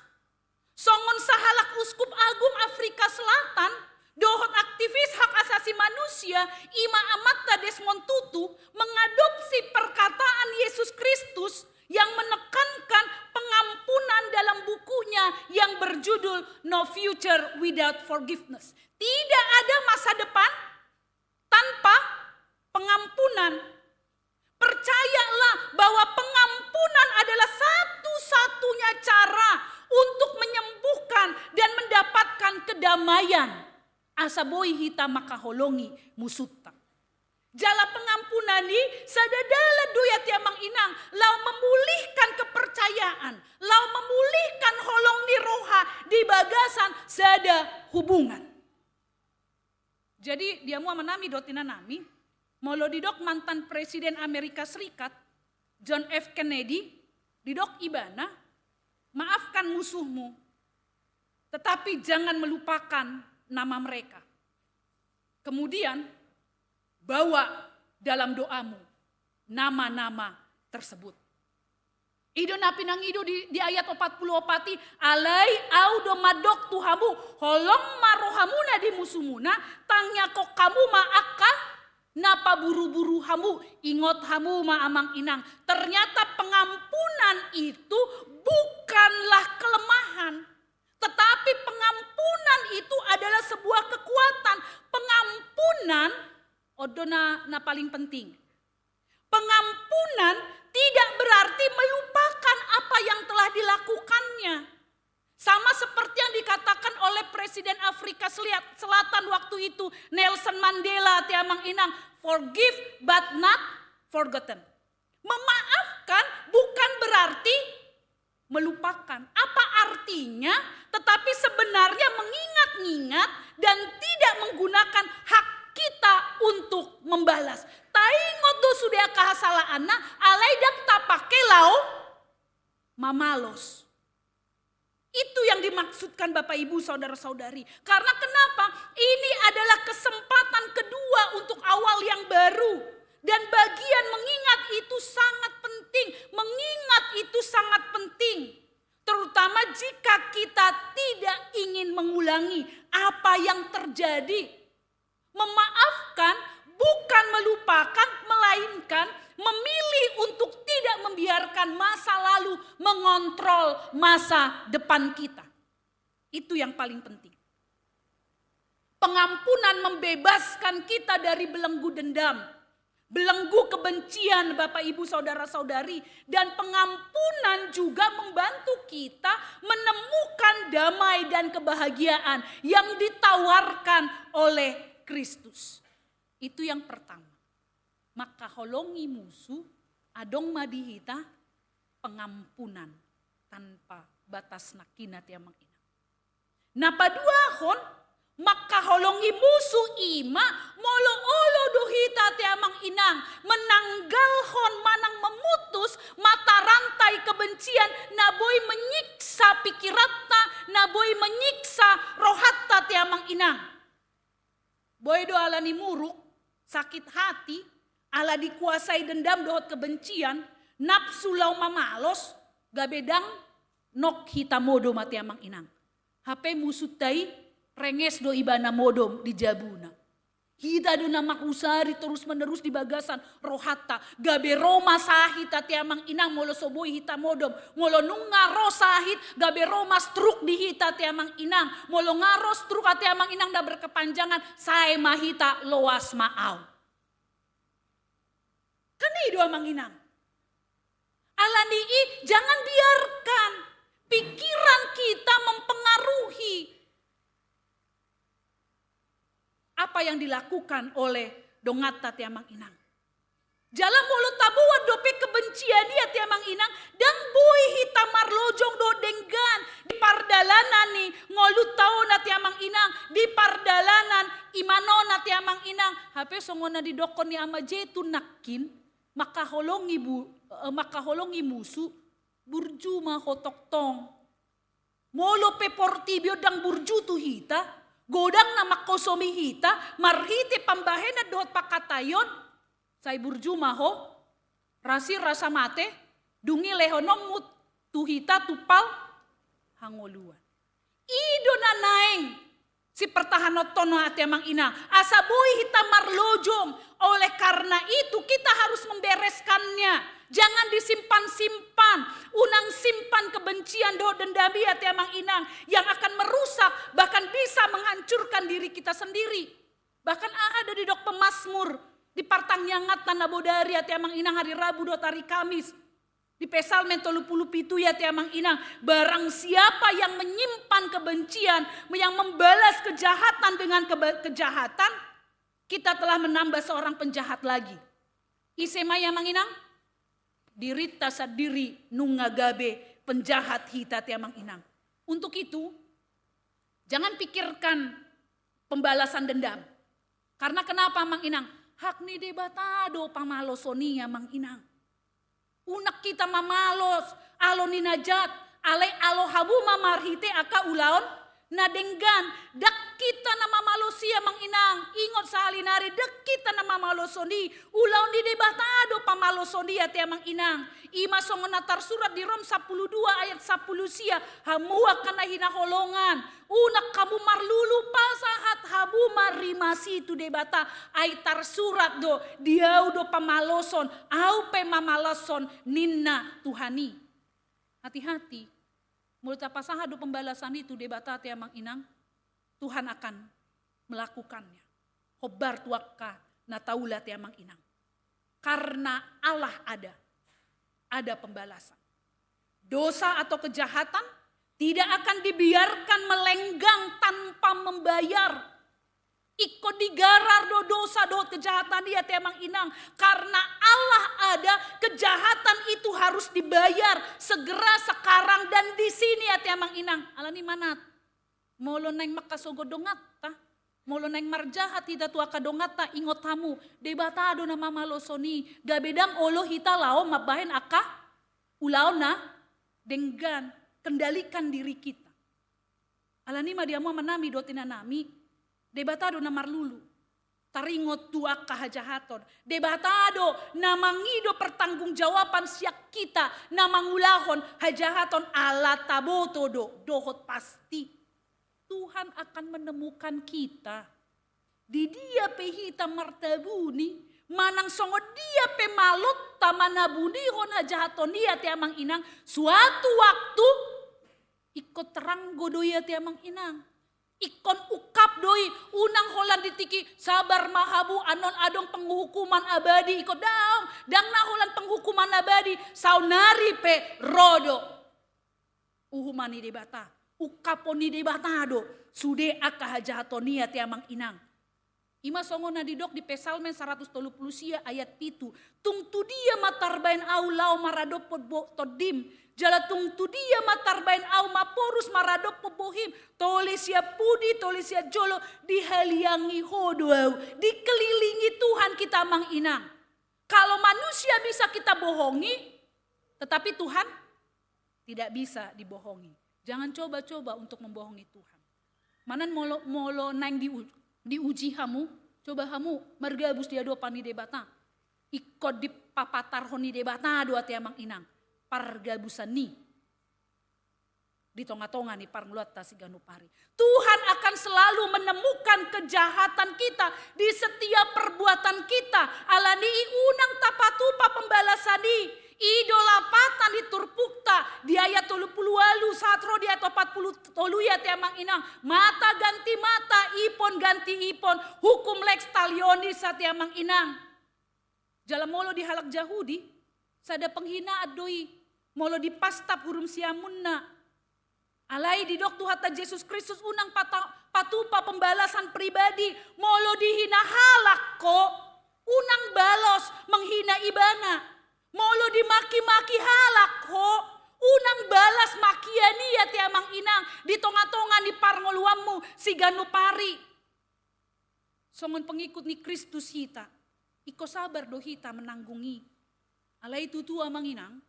Songon sahalak uskup agung Afrika Selatan, dohot aktivis hak asasi manusia, Ima Amata Desmond Tutu mengadopsi perkataan Yesus Kristus yang menekankan pengampunan dalam bukunya yang berjudul No Future Without Forgiveness. Tidak ada masa depan tanpa pengampunan. Percayalah bahwa pengampunan adalah satu-satunya cara untuk menyembuhkan dan mendapatkan kedamaian. Asaboi hita makaholongi musutta. Jala pengampunan ni sadadala duyat amang inang lau memulihkan kepercayaan, lau memulihkan holong ni roha di bagasan sada hubungan. Jadi dia mau menami dotina nami. Molo didok mantan Presiden Amerika Serikat, John F. Kennedy, didok ibana, maafkan musuhmu, tetapi jangan melupakan nama mereka. Kemudian, bawa dalam doamu nama-nama tersebut. Ido napi nang ido di ayat 40 opati, alai audo madok tuhamu, holong marohamuna di musuhmuna, tangnya kok kamu maaka, napa buru-buru hamu, ingot hamu ma amang inang. Ternyata pengampunan itu bukanlah kelemahan. Tetapi pengampunan itu adalah sebuah kekuatan. Pengampunan, odona na paling penting. Pengampunan tidak berarti melupakan apa yang telah dilakukannya. Sama seperti yang dikatakan oleh Presiden Afrika Selatan waktu itu, Nelson Mandela tiamang inang, forgive but not forgotten. Memaafkan bukan berarti melupakan. Apa artinya? Tetapi sebenarnya mengingat-ingat dan tidak menggunakan hak kita untuk membalas. Taingot do sudah kahasalaanna, alaidak tapake lau mamalos. Itu yang dimaksudkan Bapak Ibu Saudara-saudari. Karena kenapa? Ini adalah kesempatan kedua untuk awal yang baru. Dan bagian mengingat itu sangat penting. Mengingat itu sangat penting. Terutama jika kita tidak ingin mengulangi apa yang terjadi. Memaafkan bukan melupakan, melainkan memilih untuk tidak membiarkan masa lalu mengontrol masa depan kita. Itu yang paling penting. Pengampunan membebaskan kita dari belenggu dendam, belenggu kebencian Bapak Ibu Saudara-saudari. Dan pengampunan juga membantu kita menemukan damai dan kebahagiaan yang ditawarkan oleh Kristus. Itu yang pertama. Maka holongi musuh adong madihita pengampunan tanpa batas nakina tiamang inang. Napaduahon makaholongi musuh ima molo-olo duhita tiamang inang menanggalhon manang memutus mata rantai kebencian naboy menyiksa pikiratna naboy menyiksa rohatta tiamang inang. Boy do ala ni muruk sakit hati ala dikuasai dendam dohot kebencian nafsu lau mamalos gabedang nok hitamodo matiamang inang. HP musutai renges do ibana modom di jabuna. Hita do nama kusari terus menerus di bagasan rohata. Gabe Roma sahit tiamang inang molo soboi hita modom. Molo nungaro sahit gabe Roma struk di hita tiamang inang. Molo ngaro struk tiamang inang dah berkepanjangan. Saya mahita loas maaw. Kan itu amang inang. Alani jangan biarkan pikiran kita mempengaruhi apa yang dilakukan oleh dongata tiamang inang. Jalan molo tabuwa dope kebencian dia tiamang inang dan bui hitam marlojong do denggan di pardalanan ni ngolu taona tiamang inang di pardalanan imanona tiamang inang hape songona di dokon ni ama jetu nakin makaholongi musuh burju ma hotok tong molo pe portibio dang burju tu hita godang na makosomi hita marhiti pambahena dohot pakatayon say burju maho rasi rasa mate dungi lehonom mut tu hita tupal hangoluan ido na naeng si pertahanot tono ati amang ina asabui hita marlojong oleh karena itu kita harus membereskannya. Jangan disimpan-simpan, unang simpan kebencian doh dendami hati amang inang yang akan merusak bahkan bisa menghancurkan diri kita sendiri. Bahkan ada di dok pemazmur di partangyangat tanah bodari hati amang inang hari Rabu do hari Kamis. Di Psalmen 37 ya hati amang inang barang siapa yang menyimpan kebencian, yang membalas kejahatan dengan kejahatan, kita telah menambah seorang penjahat lagi. Isema ya amang inang dirita sadiri nungagabe penjahat hita tiamang inang. Untuk itu jangan pikirkan pembalasan dendam. Karena kenapa mang inang? Hak ni debatado pamalosoni mang inang. Unak kita mamalos alo ni najat ale alo habu mamarhite aka ulaon nadenggan dak kita nama malosia mang inang ingot sahalinari dak kita nama malosoni ulau di debatado pamalosoni ya tiamang inang ima songona tarsurat di Rom 12 ayat 10 sia hamua kana hina holongan unak kamu marlulu pasahat habu marimasi tu debata ay tarsurat do diau do pamaloson au pe mamalason ninna tuhani. Hati-hati. Mulut apa sahadu pembalasan itu debata tiamang inang, Tuhan akan melakukannya. Hobar tuaka nataula tiamang inang. Karena Allah ada pembalasan. Dosa atau kejahatan tidak akan dibiarkan melenggang tanpa membayar. Iko digarar do dosa do kejahatan dia tiamang inang. Karena Allah ada, kejahatan itu harus dibayar segera sekarang dan di sini ya tiamang inang. Alani manat. Molo neng makasogodongat ta. Molo neng marjahat hita tua kadongat ta ingot tamu. Debatado na mamalosoni. Gabedang olo hita lao mabahen aka. Ulao na denggan. Kendalikan diri kita. Alani madiamu manami do tinanami. Debatado na marlulu. Taringot tua kahajahaton. Debatado na mangido pertanggungjawaban siak kita. Na mangulahon hajahaton ala taboto dohot pasti. Tuhan akan menemukan kita. Di dia pehita martabuni. Manang songo dia pemalot tamanabuni hon hajahaton dia tiamang inang. Suatu waktu ikut terang godoya tiamang inang. Ikon ukap doi unang holan ditiki sabar mahabu anon adong penghukuman abadi ikut daong dang na holan penghukuman abadi saunari pe rodo uhumani debata ukaponi debata do sude aka hajatonia tiamang inang ima songo na didok di Psalmen 130 sia ayat 7 tung tu dia matarbain aulau maradopod bo todim Jalatung tu dia matarbain au maporus maradok pebohim. Tolesia pudi, tolesia jolo, dihaliangi hodoau. Dikelilingi Tuhan kita Mang Inang. Kalau manusia bisa kita bohongi, tetapi Tuhan tidak bisa dibohongi. Jangan coba-coba untuk membohongi Tuhan. Manan molo nang diuji hamu, coba hamu margabus dia dua pani debata. Ikut di papatar honi debata dua tiamang inang. Pargabusan ni. Di tonga-tonga ni parngulat si ganupari. Tuhan akan selalu menemukan kejahatan kita di setiap perbuatan kita. Alani unang tapatupa pembalasani. Idolapatan di turpukta di ayat 30 satro di ayat 40 ya tiamang inang mata ganti mata ipon ganti ipon hukum lex talionis sa tiamang inang jalan molo di halak Yahudi sada penghinaan doi molo di pastap hurum siamunna alai di dok Tuhan Yesus Kristus unang patupa pembalasan pribadi molo dihina halak kok unang balos menghina ibana. Molo dimaki-maki halak ho, unang balas makiani ya tiamang inang di tonga-tonga ni parngoluammu si ganupari. Songon pengikut ni Kristus hita, iko sabar do hita menanggungi. Alai tutu amang inang,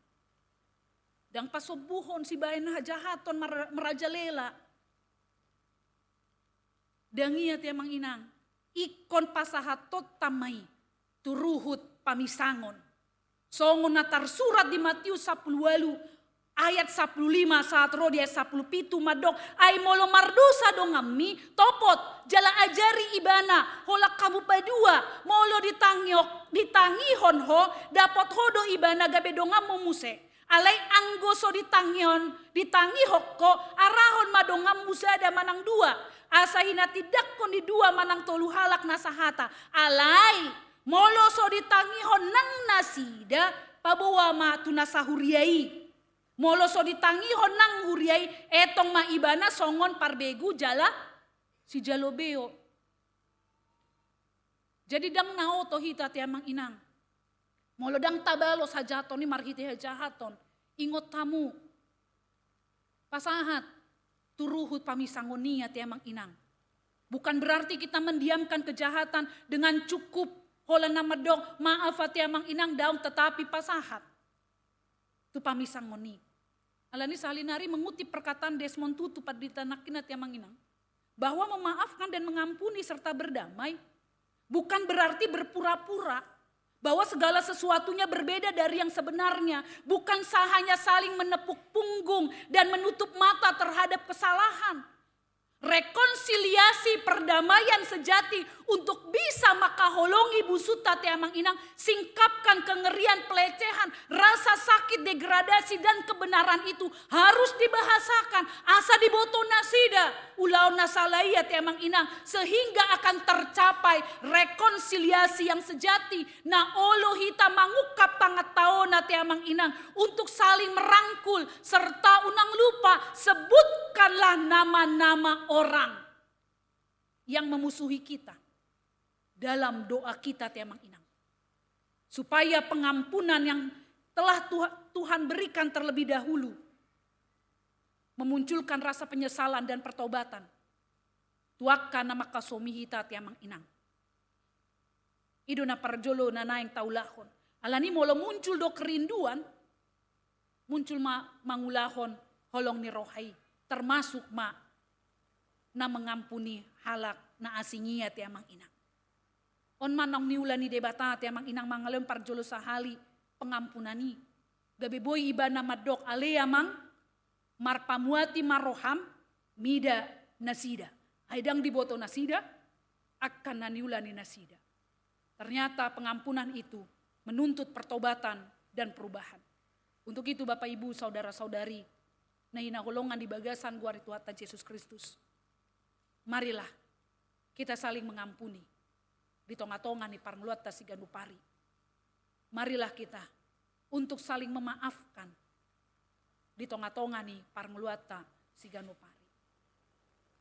dang pasobuhon si bayan hajahaton merajalela. Dangia tiamang inang, ikon pasahatot tamai, turuhut pamisangon. Songon natar surat di Matius 10 ayat 15 saat roh dia 10 pitu madok ai molo mardosa dong ngami topot jala ajari ibana holak kamu padua molo ditangihon ho dapot hodo ibana gabe dongam muse alai anggoso ditangihok ko arahon madongam muse ada manang dua asahina tidak kon di dua manang tolu halak nasahata alai molo so ditangihon nang nasida pabawa ma tunasahuriai. Molo so ditangihon nang huriai etong ma ibana songon parbegu jala si jalobeo. Jadi dang nao to hita tiamang inang. Molo dang tabalo sajaton ni marhiti hajahaton. Ingot tamu. Pasahat turuhut pamisangonia tiamang inang. Bukan berarti kita mendiamkan kejahatan dengan cukup hola nama dong maaf tiamang inang daun tetapi pasahat. Tu pamisang ngoni. Alani salinari mengutip perkataan Desmond Tutu pada ditanakin tiamang inang. Bahwa memaafkan dan mengampuni serta berdamai. Bukan berarti berpura-pura. Bahwa segala sesuatunya berbeda dari yang sebenarnya. Bukan hanya saling menepuk punggung dan menutup mata terhadap kesalahan. Rekonsiliasi perdamaian sejati untuk bisa makaholongi busuta tiamang inang singkapkan kengerian pelecehan rasa sakit degradasi dan kebenaran itu harus dibahasakan asa diboto nasida ulau nasalaya tiamang inang sehingga akan tercapai rekonsiliasi yang sejati na olo hita mangukap tangat taona tiamang inang untuk saling merangkul serta unang lupa sebutkanlah nama-nama orang yang memusuhi kita dalam doa kita tiamang inang. Supaya pengampunan yang telah Tuhan berikan terlebih dahulu memunculkan rasa penyesalan dan pertobatan. Tuakkan nama kasomi hita tiamang inang. Ido na parjolo na naing taulahon. Alani molo muncul do kerinduan, muncul mangulahon holong ni rohai. Termasuk na mengampuni halak na asingia tiamang inang. On manong niula ni debata tiamang inang mangalem parjolo sahali pengampunani. Gabe boy iba na madok alea mang marpamuati maroham mida nasida. Aidang diboto nasida akan naniula ni nasida. Ternyata pengampunan itu menuntut pertobatan dan perubahan. Untuk itu Bapak Ibu saudara-saudari na hinaholongan di bagasan guari Tuhan Yesus Kristus. Marilah kita saling mengampuni di tonga-tonga ni parngeluat si ganupari. Marilah kita untuk saling memaafkan di tonga-tonga ni parngeluat si ganupari.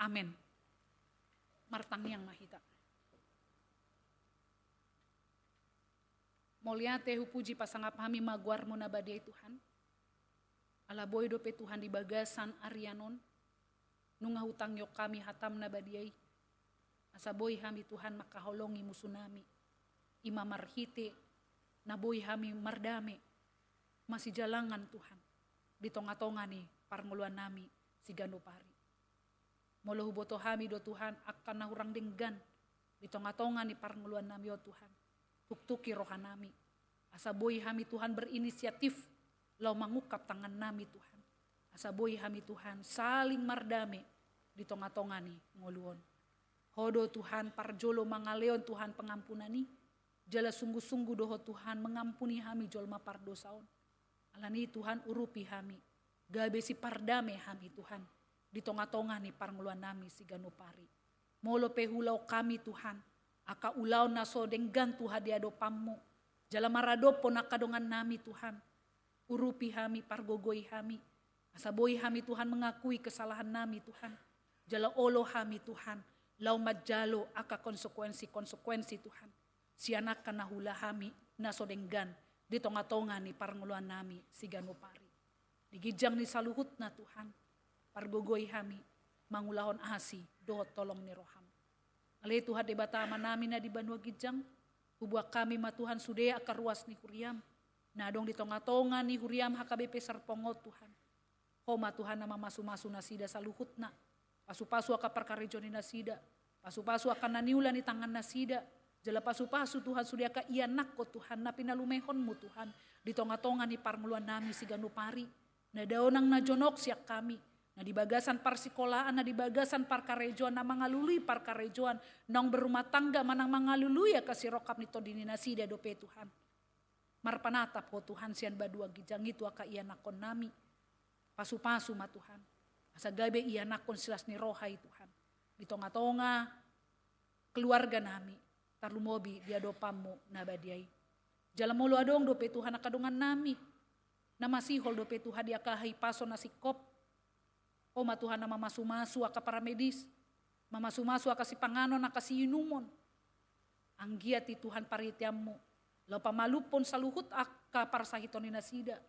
Amin. Martang yang mahita. Mulia tehu puji pasangap kami maguar munabadi Tuhan. Alaboy dope Tuhan di bagasan Arianon, nunga hutang yok kami hatam na badiay. Asaboy hami Tuhan makaholongi musunami. Ima marhite, naboy hami mardame. Masih jalangan Tuhan. Di tonga-tonga ni parnguluan nami si Ganupari. Molo huboto hami do Tuhan akan nahurang denggan. Di tonga-tonga ni parnguluan nami o Tuhan. Tuktuki rohanami. Asaboy hami Tuhan berinisiatif. Lau mangukap tangan nami Tuhan. Asaboy hami Tuhan saling mardame di tonga-tonga ni ngoluon. Hodo Tuhan parjolo mangaleon Tuhan pengampunani. Jala sungguh-sungguh doho Tuhan mengampuni hami jolma pardosaon. Alani Tuhan urupi hami. Gabe si pardame hami Tuhan. Di tonga-tonga ni parnguluan nami si Ganupari. Molo pehulau kami Tuhan. Aka ulau naso denggan Tuhan diado pammo. Jala maradopo nakadongan nami Tuhan. Urupi hami, pargogoi hami. Asaboy hami Tuhan mengakui kesalahan nami Tuhan. Jala olo hami Tuhan. Lau majalo aka konsekuensi Tuhan. Sianakan nahula hami nasodenggan. Di tonga-tonga ni parnguluan nami si Ganupari. Digijang ni saluhut na Tuhan. Pargogoi hami. Mangulahon asi dohot tolong ni roham. Alay Tuhan debatama namin na di banwa gijang. Hubuak kami matuhan sudea akaruas ni Huriam. Nadong di tonga-tonga ni Huriam HKBP Serpongot Tuhan. Homa Tuhan nama masu-masu nasida saluhut na. Pasu-pasu aka perkarejo ni nasida. Pasu-pasu akan naniulan ni tangan nasida. Jala pasu-pasu Tuhan sudia ka ianak ko Tuhan na pinalumehonmu Tuhan. Di tonga-tonga ni parnguluan nami si Ganupari. Na daonang najonok siak kami. Na di bagasan parsikolaan, na di bagasan parkarejoan, na mangalului parkarejoan. Nang berumah tangga manang mangalului ya kasirokap nito dini nasida dope Tuhan. Marpanatap po Tuhan siyan badua gijang itu aka ianakon nami. Pasu-pasu ma Tuhan. Asa gabe ianakon silas ni rohai Tuhan. Di tonga-tonga keluarga nami. Tarlumobi dia dopamu nabadiai. Jalamolo adong dope Tuhan akadongan nami. Namasihol dope Tuhan dia kahai paso nasikop. O ma Tuhan nama masu-masu aka paramedis. Mamasu-masu aka si panganon aka si inumon. Anggiati Tuhan paritiammu. Lau pamalupon saluhut akka parsahiton ni nasida.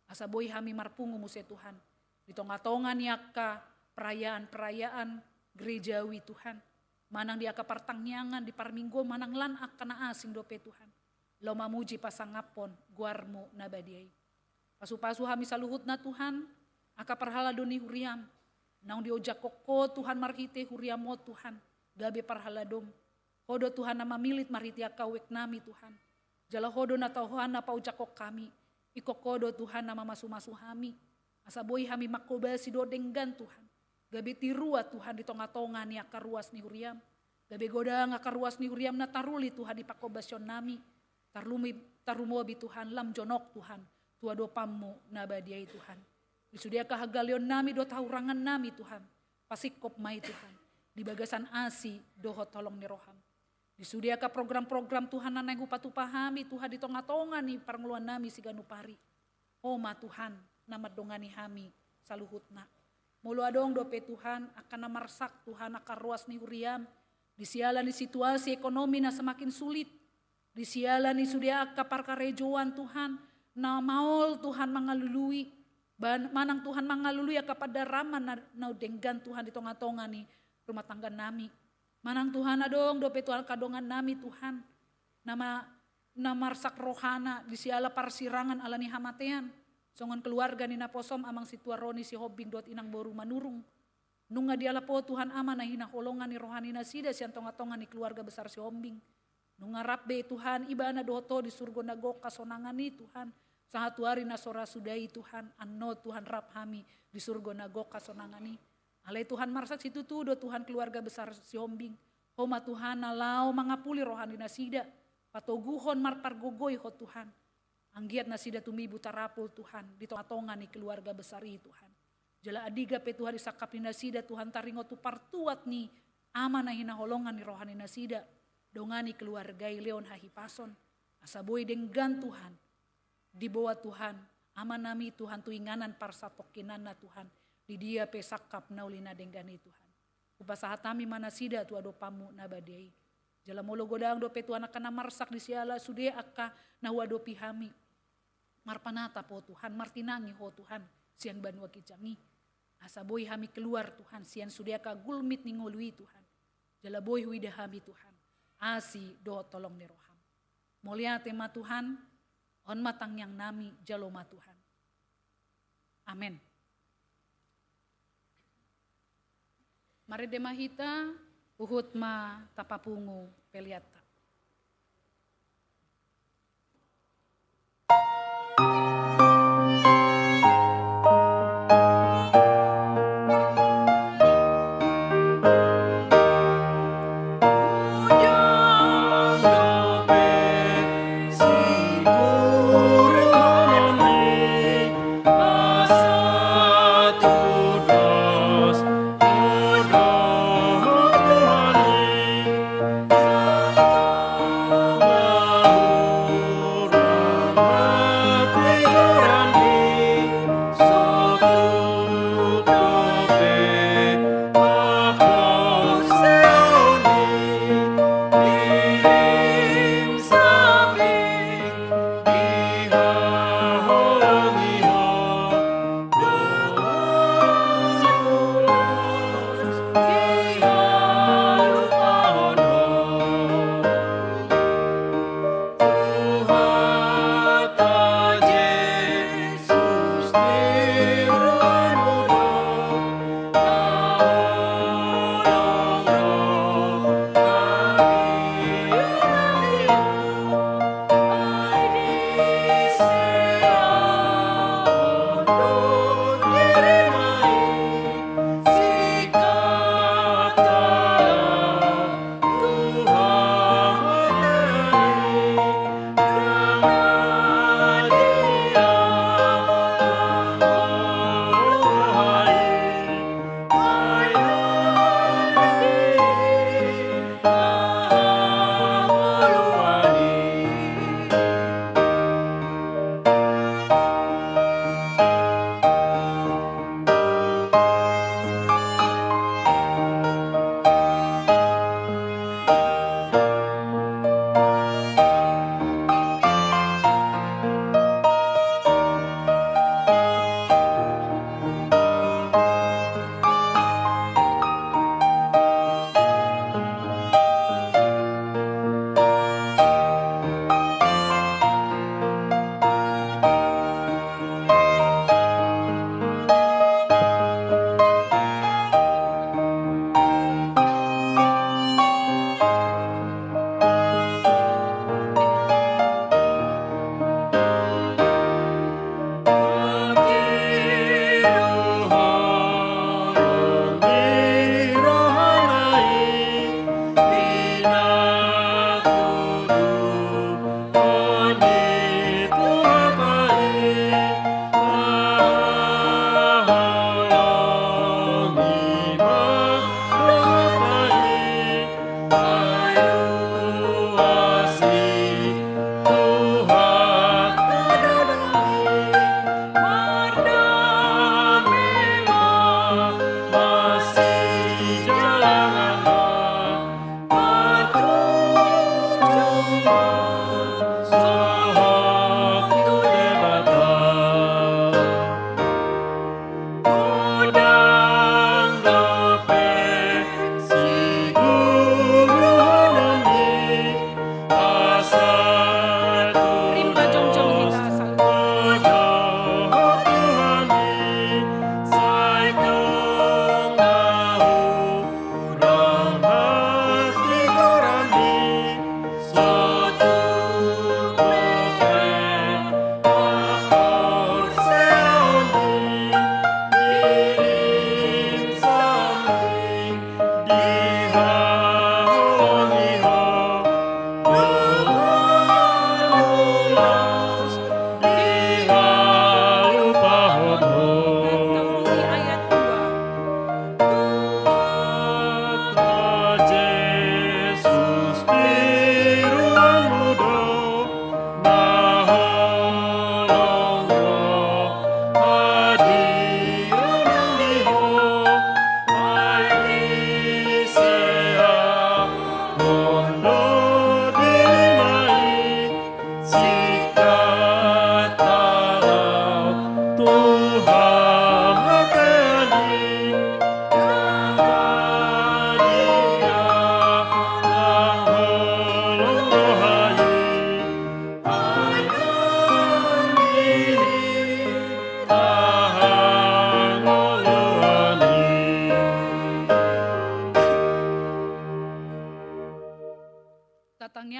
Asaboy hami marpungu muse Tuhan. Di tonga-tonga ni akka perayaan-perayaan gerejawi Tuhan. Manang di akka partangyangan di parminggo manang lan akka na asing dope Tuhan. Lau mamuji pasangapon guarmu nabadiai. Pasu-pasu hami saluhut na Tuhan. Aka parhala doni Huriam. Naung diojak koko Tuhan marhite Huriam mo Tuhan. Gabe parhala dom. Hodo Tuhan nama milit marhiti akka wek nami Tuhan. Jala hodo na tauhan na paujakok kami. Ikokodo Tuhan nama masu-masu hami. Asaboy hami makobasi do denggan Tuhan. Gabi tirua Tuhan di tonga-tonga ni akaruas ni Huriam. Gabi godang akaruas ni Huriam na taruli Tuhan di pakobasyon nami. Tarumobi Tuhan lam jonok Tuhan. Tua dopamu nabadiai Tuhan. Disudia kahagalion nami do taurangan nami Tuhan. Pasikop mai Tuhan. Di bagasan asi dohot tolong ni roham. Disudia ka program-program Tuhan nanay hupatupahami Tuhan di tonga-tonga ni parnguluan nami si Ganupari. O ma Tuhan namadongani hami saluhut na. Mulu adong dope Tuhan akan namarsak Tuhan akaruas ni Huriam. Disialan ni situasi ekonomi na semakin sulit. Disialan ni sudia akka parkarejoan Tuhan. Na maol Tuhan mangalului. Manang Tuhan mangalului kepada raman na denggan Tuhan di tonga-tonga ni rumah tangga nami. Manang Tuhan adong dope Tuhan kadongan nami Tuhan. Nama marsak rohana disiala parsirangan alani hamatean. Songon keluarga ni naposom amang situaroni si hobing dot inang boru manurung. Nunga diala po Tuhan ama na hinaholongan ni rohani nasida siang tonga-tonga ni keluarga besar si hombing. Nunga rabbe Tuhan ibana dohoto di surga nagok kasonangan ni Tuhan. Sahatu hari nasora sudai Tuhan anno Tuhan rab hami di surga nagok kasonangan ni. Alay Tuhan marsak situ tu do Tuhan keluarga besar si hombing. Homa Tuhan nalau mangapuli rohani nasida. Patoguhon marpargogoy ho Tuhan. Anggiat nasida tumibu tarapul Tuhan. Di tonga-tonga ni keluarga besar i Tuhan. Jala adiga pe Tuhan disakap ni nasida Tuhan taringo tu partuat ni ama na hinaholongan ni rohani nasida. Dongani keluarga leon hahipason. Asaboy denggan Tuhan. Di bawah Tuhan. Ama nami Tuhan tuinganan parsatokinan na Tuhan. Di dia pe sakap naulina denggani Tuhan. Upasahatami manasida tu adopamu nabadei. Jala molo godang dope Tuhan akan namarsak di siala sude akka nawadopi hami. Marpanata po Tuhan, martinangi ho Tuhan. sian banua kicangi. Asa boy hami keluar Tuhan, sian sudia ka gulmit ningolui Tuhan. Jala boy huida hami Tuhan. Asi doa tolong ni roham. Mulia tema Tuhan, on matang yang nami jaloma Tuhan. Amin. Mari demahita uhut ma tapapungu peliata. Tuhan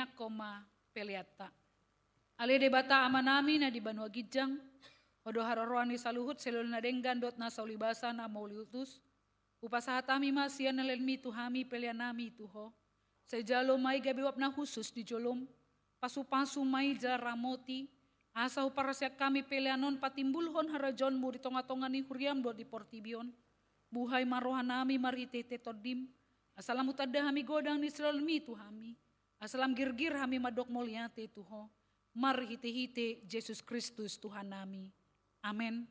nia koma peliata. Ale debata amanami na di Banua Gijang, odo hararoan ni saluhut selul na denggan dot na saulibasa na mauliutus, upasahatami masian na lelmi tuhami pelianami tuho, sejalo may gabiwap na khusus di jolom, pasu-pasu may jaramoti, asa uparasyak kami pelianon patimbulhon harajon mo di tonga-tonga ni huriam dot di portibion, buhay marohanami maritete todim, asalam utadda hami godang ni selelmi tuhami, asalam girgir hami madok moliate tuho, mari hite-hite Yesus Kristus Tuhan nami. Amin.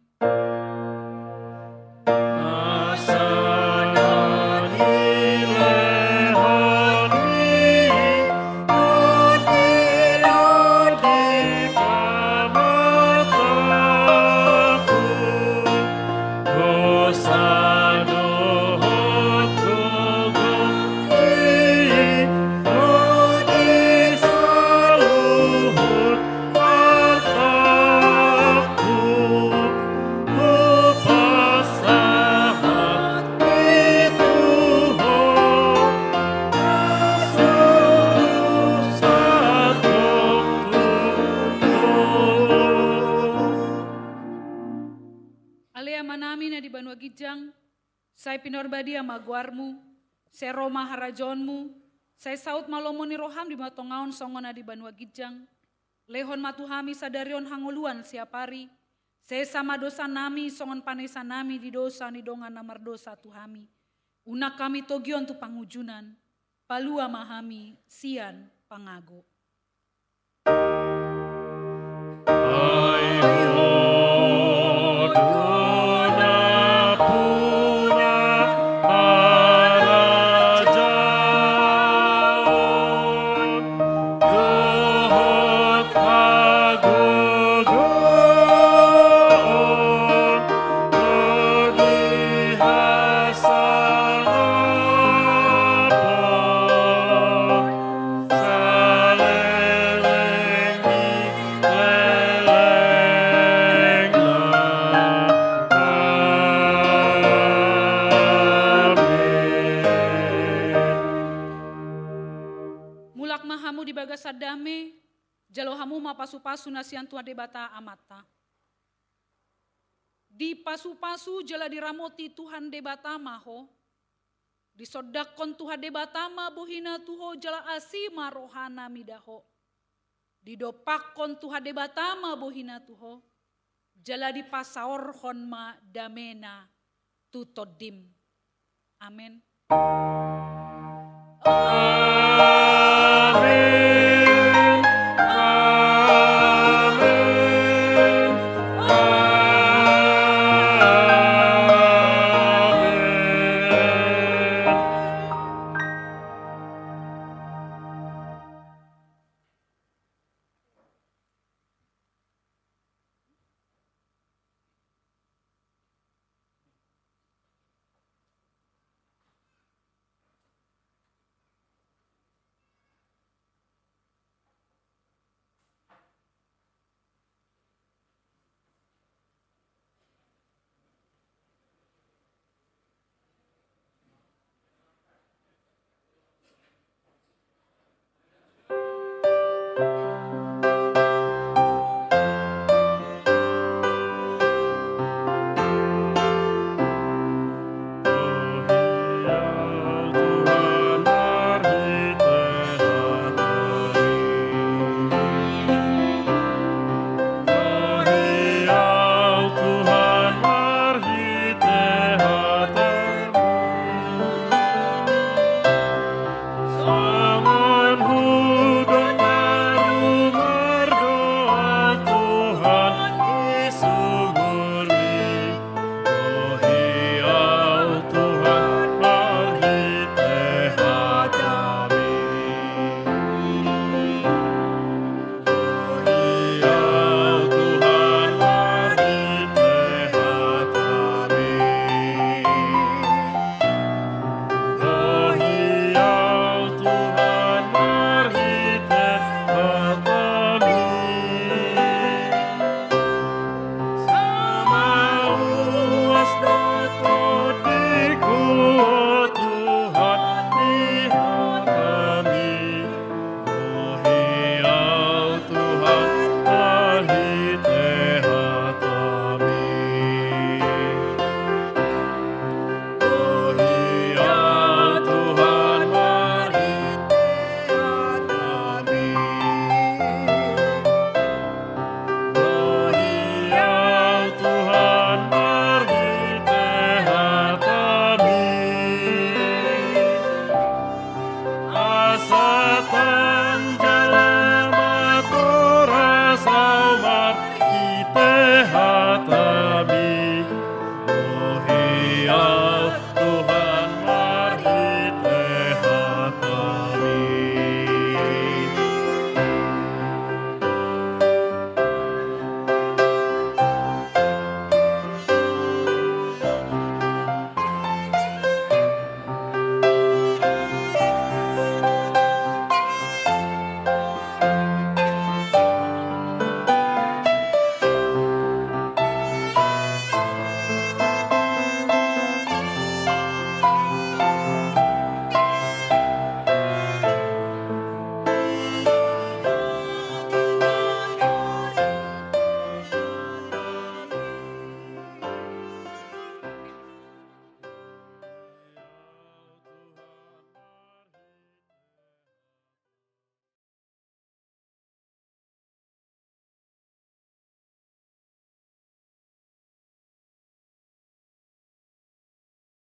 Alea manami na di Banua Gijang, say pinorbadi amaguarmu, say Roma harajonmu, say saut malomo ni roham di matongaon songon na di Banua Gijang, lehon matuhami sadarion hangoluan siapari, say sama dosa nami songon panesa nami di dosa ni dongan namar dosa tuhami, unak kami togion tu pangujunan, palua mahami sian pangago. Mulak mahamu di bagas sadame, jalo hamu mapasu-pasu nasian tua debata amata. Di pasu-pasu jala diramoti Tuhan debata maho, di sodakon Tuhan debata ma bohina tuho jala asima rohana midaho. Di dopakon Tuhan debata ma bohina tuho, jala di pasaor honma damena tutodim. Amin.